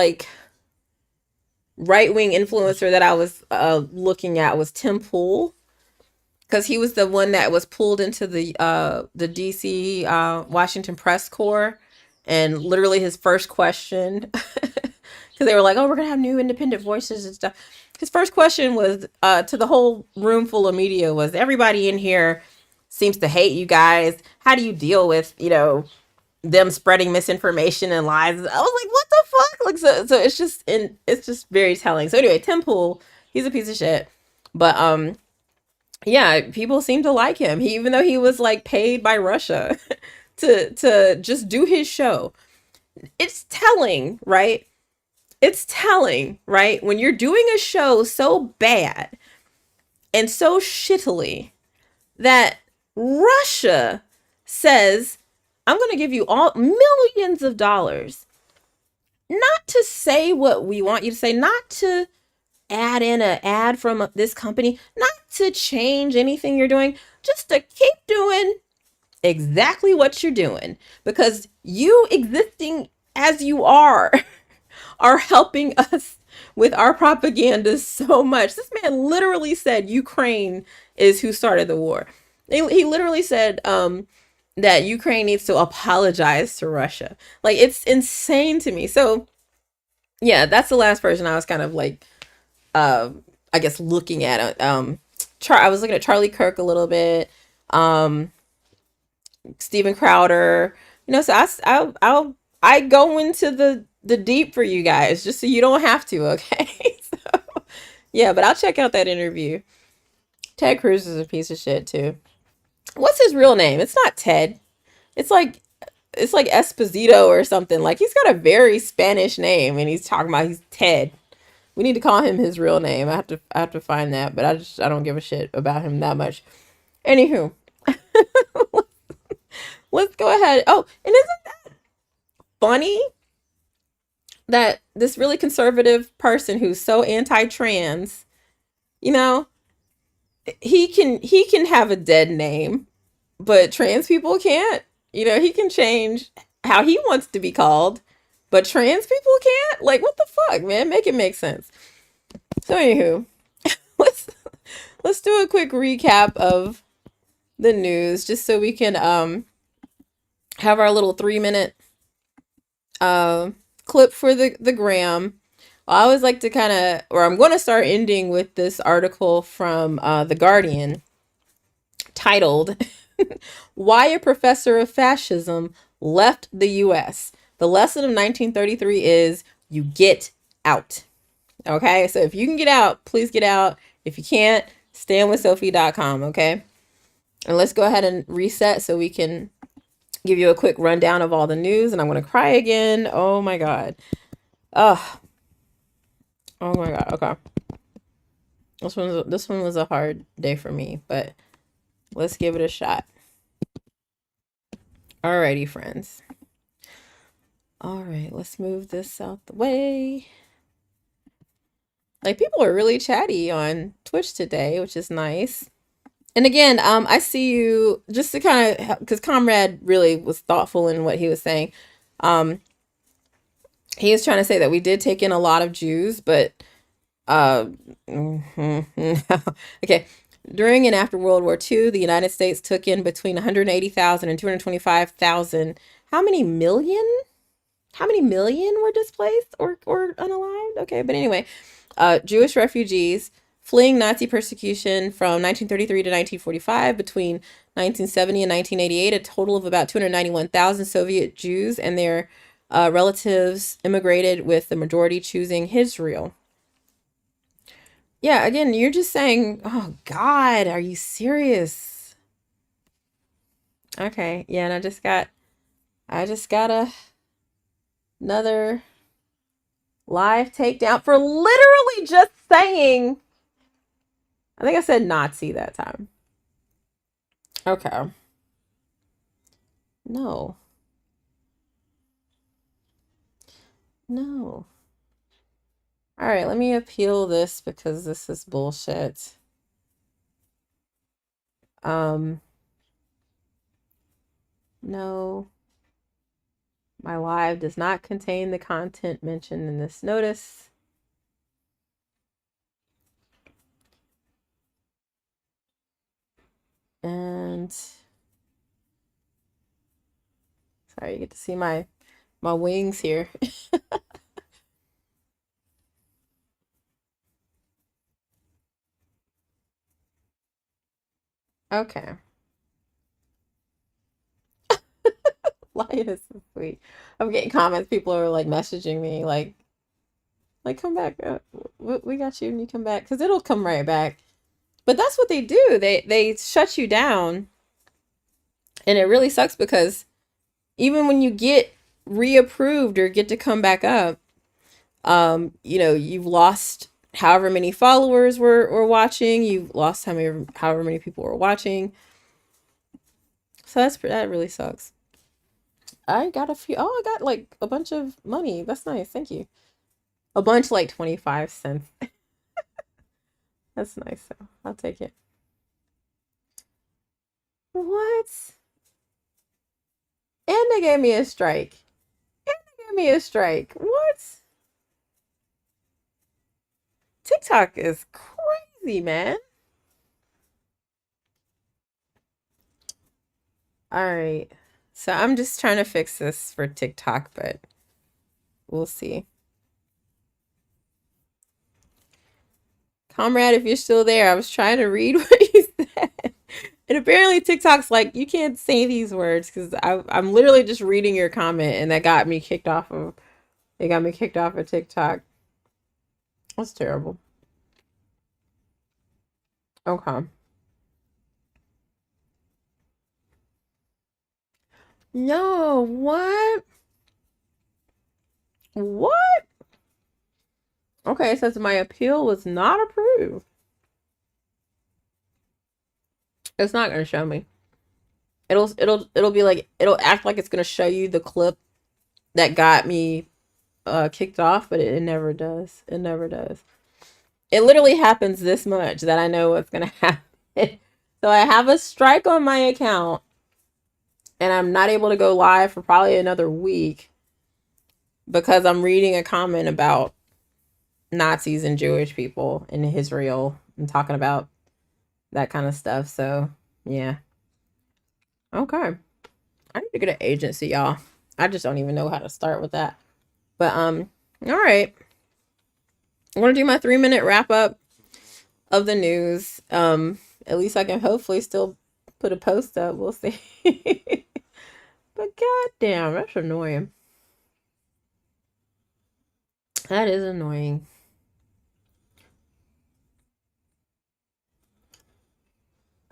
right-wing influencer that I was looking at was Tim Pool, because he was the one that was pulled into the DC Washington press corps, and literally his first question, because they were like, oh, we're gonna have new independent voices and stuff. His first question was to the whole room full of media was, everybody in here seems to hate you guys. How do you deal with, them spreading misinformation and lies? I was like, what the fuck? So it's just very telling. So anyway, Tim Pool, he's a piece of shit. But yeah, people seem to like him. Even though he was paid by Russia to just do his show. It's telling, right? When you're doing a show so bad and so shittily that Russia says, I'm going to give you all millions of dollars, not to say what we want you to say, not to add in an ad from this company, not to change anything you're doing, just to keep doing exactly what you're doing, because you existing as you are helping us with our propaganda so much. This man literally said Ukraine is who started the war. He literally said that Ukraine needs to apologize to Russia. It's insane to me. So Yeah, that's the last person I was kind of like, uh, I guess looking at. I was looking at Charlie Kirk a little bit, um, Steven Crowder. You know, so I go into the deep for you guys, just so you don't have to. Okay. So, yeah, but I'll check out that interview. Ted Cruz is a piece of shit too. What's his real name? It's not Ted. It's like it's like Esposito or something. Like he's got a very Spanish name, and he's talking about he's Ted. We need to call him his real name. I have to find that, but I don't give a shit about him that much. Anywho, let's go ahead. Oh, and isn't that funny that this really conservative person who's so anti-trans, you know, he can have a dead name, but trans people can't. You know, he can change how he wants to be called, but trans people can't. Like, what the fuck, man? Make it make sense. So, anywho, let's let's do a quick recap of the news, just so we can have our little 3 minute uh, clip for the gram. I always like to kind of, or I'm going to start ending with this article from The Guardian titled Why a Professor of Fascism Left the US. The lesson of 1933 is you get out. Okay, so if you can get out, please get out. If you can't, standwithsophie.com. Okay, and let's go ahead and reset so we can give you a quick rundown of all the news. And I'm going to cry again. Oh my God. Oh, oh my God. Okay. This one was a hard day for me, but let's give it a shot. Alrighty, friends. All right, let's move this out the way. Like, people are really chatty on Twitch today, which is nice. And again, I see you just to kind of, because Comrade really was thoughtful in what he was saying. Um, he is trying to say that we did take in a lot of Jews, but uh, okay. During and after World War II, the United States took in between 180,000 and 225,000. How many million? How many million were displaced or unalived? Okay, but anyway, Jewish refugees fleeing Nazi persecution from 1933 to 1945. Between 1970 and 1988, a total of about 291,000 Soviet Jews and their relatives immigrated, with the majority choosing Israel. Yeah, again, you're just saying, oh God, are you serious? Okay, yeah, and I just got another live takedown for literally just saying, I think I said Nazi that time. Okay. No. No. All right, let me appeal this because this is bullshit. No. My live does not contain the content mentioned in this notice. And sorry, you get to see my wings here. Okay. Lion is so sweet. I'm getting comments. People are like messaging me like come back. We got you when you come back, because it'll come right back. But that's what they do. They shut you down, and it really sucks because even when you get reapproved or get to come back up, you've lost however many followers were watching. You've lost however many people were watching. So that really sucks. I got a few. Oh, I got like a bunch of money. That's nice. Thank you. A bunch, like 25 cents. That's nice. So I'll take it. What? And they gave me a strike. And they gave me a strike. What? TikTok is crazy, man. All right. So I'm just trying to fix this for TikTok, but we'll see. Comrade, if you're still there, I was trying to read what you said. And apparently TikTok's like, you can't say these words because I'm literally just reading your comment, and that got me kicked off of, it got me kicked off of TikTok. That's terrible. Okay. No, what? What? Okay, it says my appeal was not approved. It's not gonna show me. It'll be like, it'll act like it's gonna show you the clip that got me kicked off, but it never does. It never does. It literally happens this much that I know what's gonna happen. So I have a strike on my account, and I'm not able to go live for probably another week because I'm reading a comment about Nazis and Jewish people in Israel and talking about that kind of stuff. So yeah. Okay. I need to get an agency, y'all. I just don't even know how to start with that. But all right. I'm gonna do my 3-minute wrap up of the news. At least I can hopefully still put a post up. We'll see. But goddamn, that's annoying. That is annoying.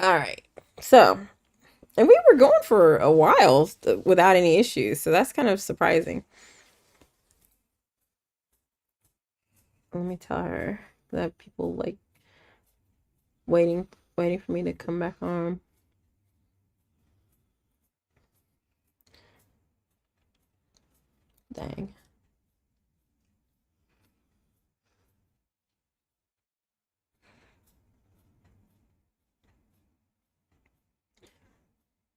All right. So, and we were going for a while without any issues, so that's kind of surprising. Let me tell her that people like waiting for me to come back on. Dang.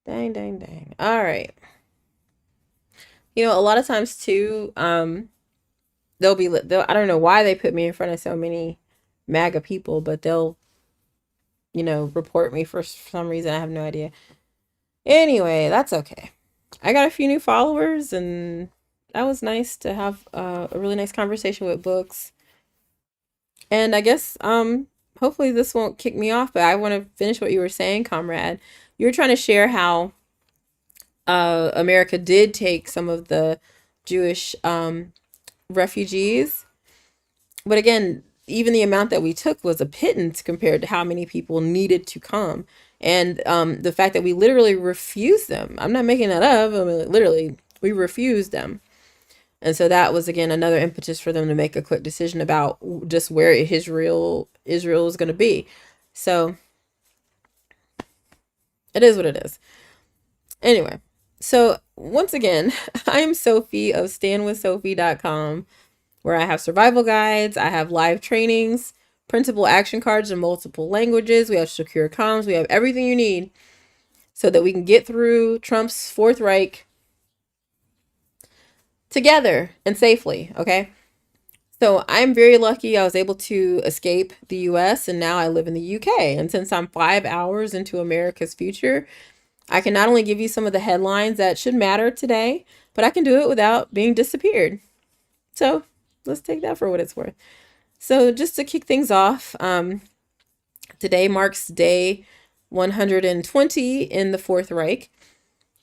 Dang, dang, dang. All right. You know, a lot of times too, they'll I don't know why they put me in front of so many MAGA people, but they'll, report me for some reason. I have no idea. Anyway, that's okay. I got a few new followers, and that was nice to have a really nice conversation with books. And I guess hopefully this won't kick me off, but I want to finish what you were saying, comrade. You were trying to share how America did take some of the Jewish refugees. But again, even the amount that we took was a pittance compared to how many people needed to come. And the fact that we literally refused them. I'm not making that up. I mean, literally, we refused them. And so that was, again, another impetus for them to make a quick decision about just where Israel is going to be. So it is what it is. Anyway, so once again, I am Sophie of standwithsophie.com, where I have survival guides, I have live trainings, printable action cards in multiple languages, we have secure comms, we have everything you need so that we can get through Trump's Fourth Reich together and safely, okay? So I'm very lucky I was able to escape the US, and now I live in the UK. And since I'm 5 hours into America's future, I can not only give you some of the headlines that should matter today, but I can do it without being disappeared. So let's take that for what it's worth. So just to kick things off, today marks day 120 in the Fourth Reich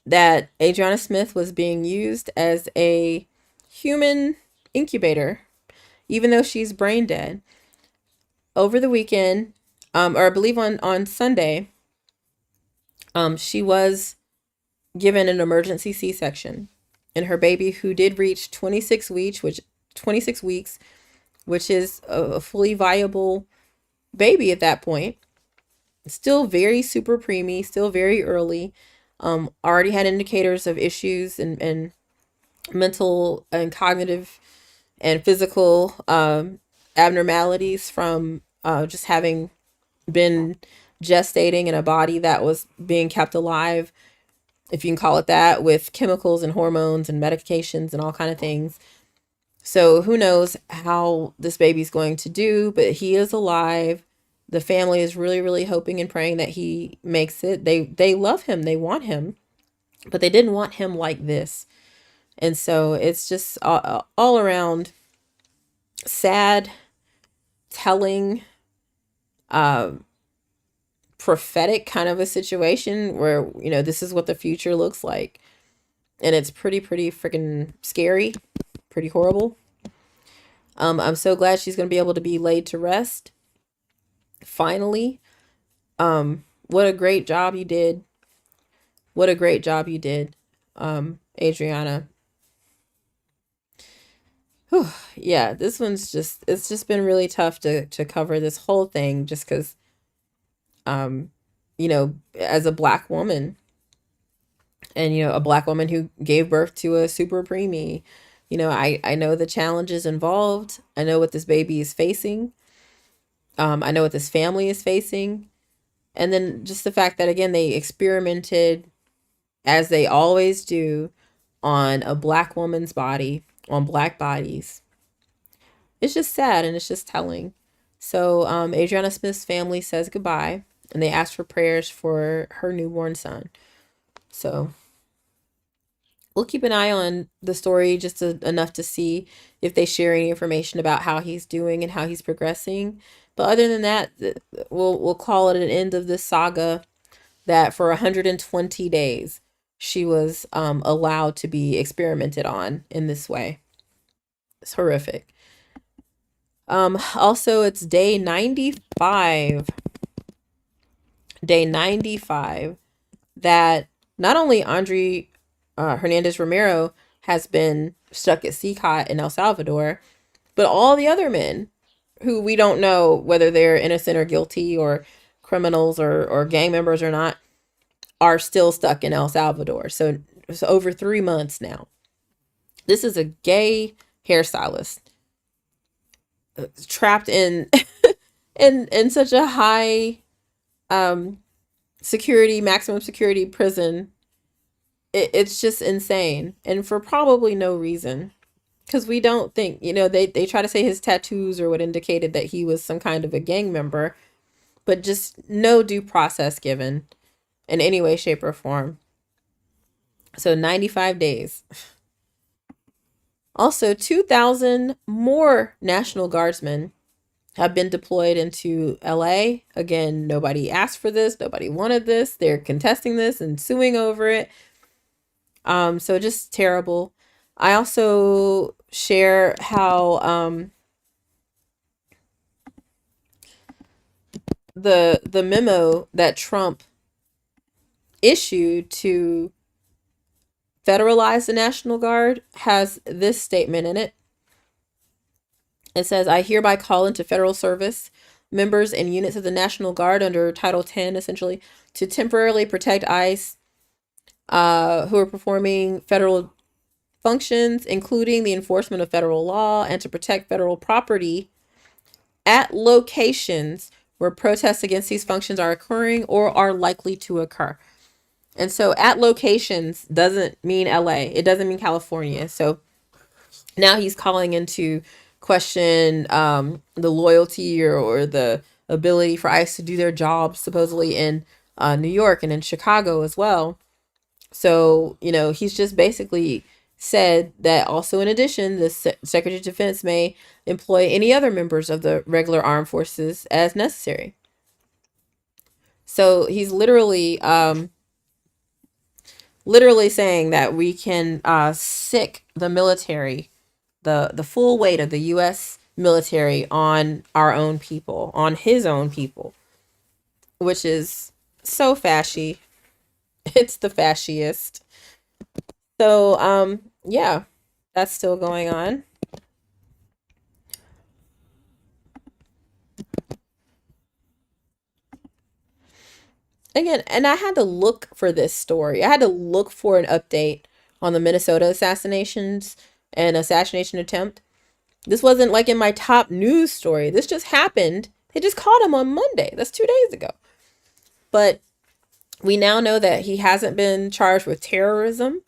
that Adriana Smith was being used as a human incubator, even though she's brain dead. Over the weekend, or I believe on Sunday, she was given an emergency C-section, and her baby, who did reach 26 weeks, which is a fully viable baby at that point, still very super preemie, still very early, already had indicators of issues and mental and cognitive and physical abnormalities from just having been gestating in a body that was being kept alive, if you can call it that, with chemicals and hormones and medications and all kind of things. So who knows how this baby's going to do, but he is alive. The family is really, really hoping and praying that he makes it. They love him. They want him, but they didn't want him like this. And so it's just all around sad, telling, um, prophetic kind of a situation where, this is what the future looks like. And it's pretty freaking scary, pretty horrible. I'm so glad she's going to be able to be laid to rest. Finally. What a great job you did. What a great job you did, Adriana. Whew. Yeah, this one's it's just been really tough to cover this whole thing just because, as a black woman and, a black woman who gave birth to a super preemie, I know the challenges involved. I know what this baby is facing. I know what this family is facing. And then just the fact that, again, they experimented, as they always do, on a black woman's body, on black bodies. It's just sad and it's just telling. So Adriana Smith's family says goodbye, and they ask for prayers for her newborn son. So we'll keep an eye on the story just enough to see if they share any information about how he's doing and how he's progressing. But other than that, we'll call it an end of this saga, that for 120 days she was allowed to be experimented on in this way. It's horrific. Also, it's day 95. Day 95 that not only Andre Hernandez Romero has been stuck at CCOT in El Salvador, but all the other men who we don't know whether they're innocent or guilty or criminals or gang members or not are still stuck in El Salvador. So it's over 3 months now. This is a gay hairstylist trapped in in such a high maximum security prison. It's just insane, and for probably no reason, because we don't think, they try to say his tattoos or what indicated that he was some kind of a gang member, but just no due process given in any way, shape, or form. So 95 days. Also, 2,000 more National Guardsmen have been deployed into LA. Again, nobody asked for this. Nobody wanted this. They're contesting this and suing over it. So just terrible. I also share how the memo that Trump issued to federalize the National Guard has this statement in it. It says, "I hereby call into federal service members and units of the National Guard under Title 10, essentially, to temporarily protect ICE who are performing federal functions, including the enforcement of federal law, and to protect federal property at locations where protests against these functions are occurring or are likely to occur." And so at locations doesn't mean LA. It doesn't mean California. So now he's calling into question the loyalty or the ability for ICE to do their jobs, supposedly in New York and in Chicago as well. So, he's just basically said that also, in addition, the Secretary of Defense may employ any other members of the regular armed forces as necessary. So he's literally saying that we can sick the military, the full weight of the U.S. military on our own people, on his own people, which is so fashy. It's the fasciest. So, yeah, that's still going on. Again, and I had to look for this story. I had to look for an update on the Minnesota assassinations and assassination attempt. This wasn't like in my top news story. This just happened. They just caught him on Monday. That's 2 days ago. But we now know that he hasn't been charged with terrorism.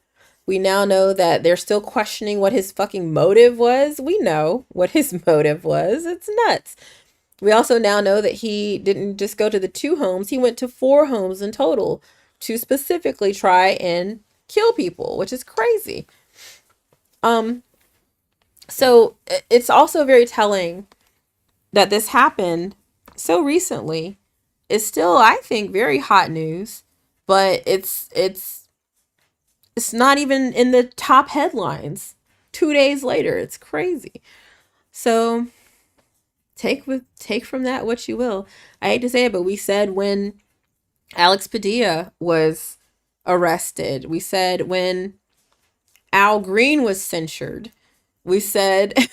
We now know that they're still questioning what his fucking motive was. We know what his motive was. It's nuts. We also now know that he didn't just go to the 2 homes. He went to 4 homes in total to specifically try and kill people, which is crazy. So it's also very telling that this happened so recently is still, I think, very hot news, but it's not even in the top headlines 2 days later. It's crazy. So take from that what you will. I hate to say it, but we said when Alex Padilla was arrested, we said when Al Green was censured, we said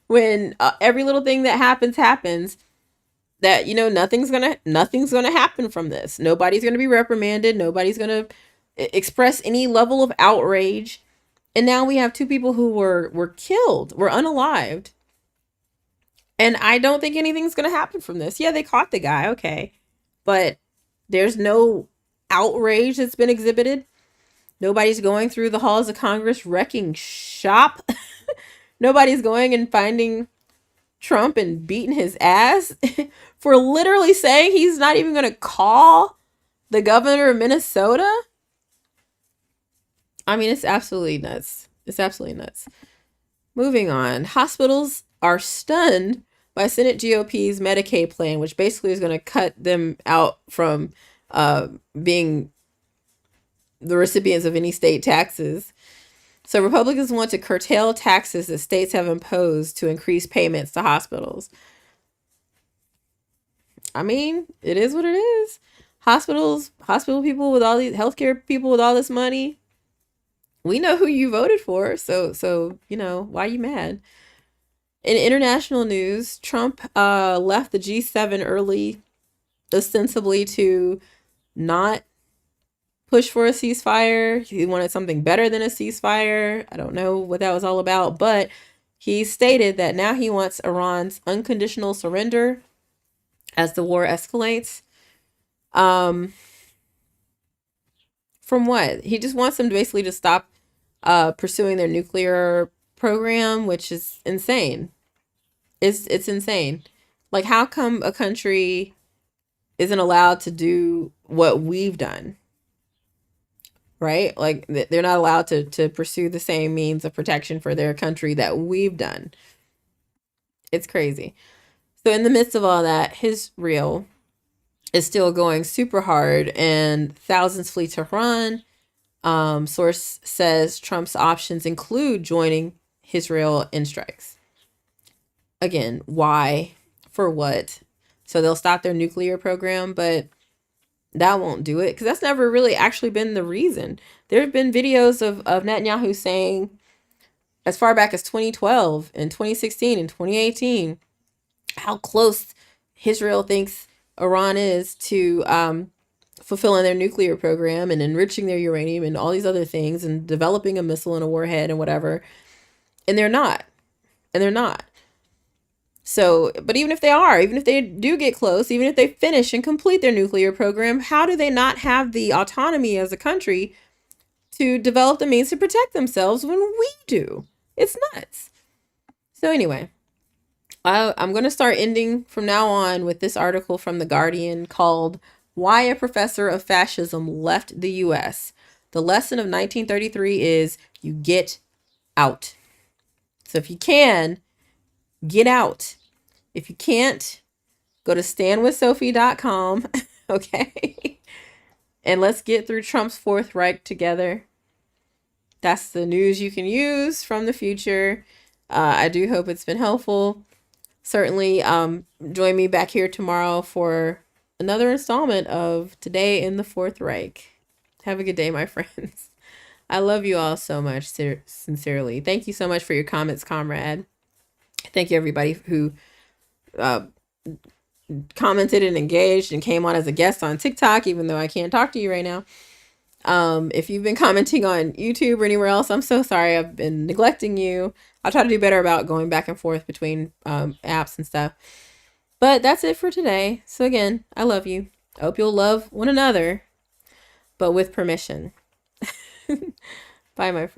when every little thing that happens, that nothing's gonna happen from this. Nobody's gonna be reprimanded. Nobody's gonna express any level of outrage. And now we have two people who were killed, were unalived, and I don't think anything's gonna happen from this. Yeah, they caught the guy, okay, but there's no outrage that's been exhibited. Nobody's going through the halls of Congress wrecking shop. Nobody's going and finding Trump and beating his ass for literally saying he's not even going to call the governor of Minnesota. I mean, it's absolutely nuts. It's absolutely nuts. Moving on. Hospitals are stunned by Senate GOP's Medicaid plan, which basically is going to cut them out from being the recipients of any state taxes. So Republicans want to curtail taxes that states have imposed to increase payments to hospitals. I mean, it is what it is. Hospital people with all these healthcare people with all this money. We know who you voted for, so why are you mad? In international news, Trump left the G7 early, ostensibly to not push for a ceasefire. He wanted something better than a ceasefire. I don't know what that was all about, but he stated that now he wants Iran's unconditional surrender as the war escalates. From what? He just wants them to basically to stop pursuing their nuclear program, which is insane. It's insane. Like, how come a country isn't allowed to do what we've done? Right? Like, they're not allowed to pursue the same means of protection for their country that we've done. It's crazy. So in the midst of all that, Israel is still going super hard and thousands flee Tehran. Source says Trump's options include joining Israel in strikes. Again, why? For what? So they'll stop their nuclear program, but that won't do it, because that's never really actually been the reason. There have been videos of Netanyahu saying, as far back as 2012 and 2016 and 2018, how close Israel thinks Iran is to fulfilling their nuclear program and enriching their uranium and all these other things and developing a missile and a warhead and whatever. And they're not. And they're not. So, but even if they are, even if they do get close, even if they finish and complete their nuclear program, how do they not have the autonomy as a country to develop the means to protect themselves when we do? It's nuts. So anyway, I'm going to start ending from now on with this article from The Guardian called "Why a Professor of Fascism Left the U.S. The lesson of 1933 is you get out." So if you can, get out. If you can't, go to standwithsophie.com, okay? And let's get through Trump's Fourth Reich together. That's the news you can use from the future. I do hope it's been helpful. Certainly join me back here tomorrow for another installment of Today in the Fourth Reich. Have a good day, my friends. I love you all so much, sincerely. Thank you so much for your comments, comrade. Thank you, everybody who commented and engaged and came on as a guest on TikTok, even though I can't talk to you right now. If you've been commenting on YouTube or anywhere else, I'm so sorry. I've been neglecting you. I'll try to do better about going back and forth between apps and stuff. But that's it for today. So again, I love you. I hope you'll love one another, but with permission. Bye, my friend.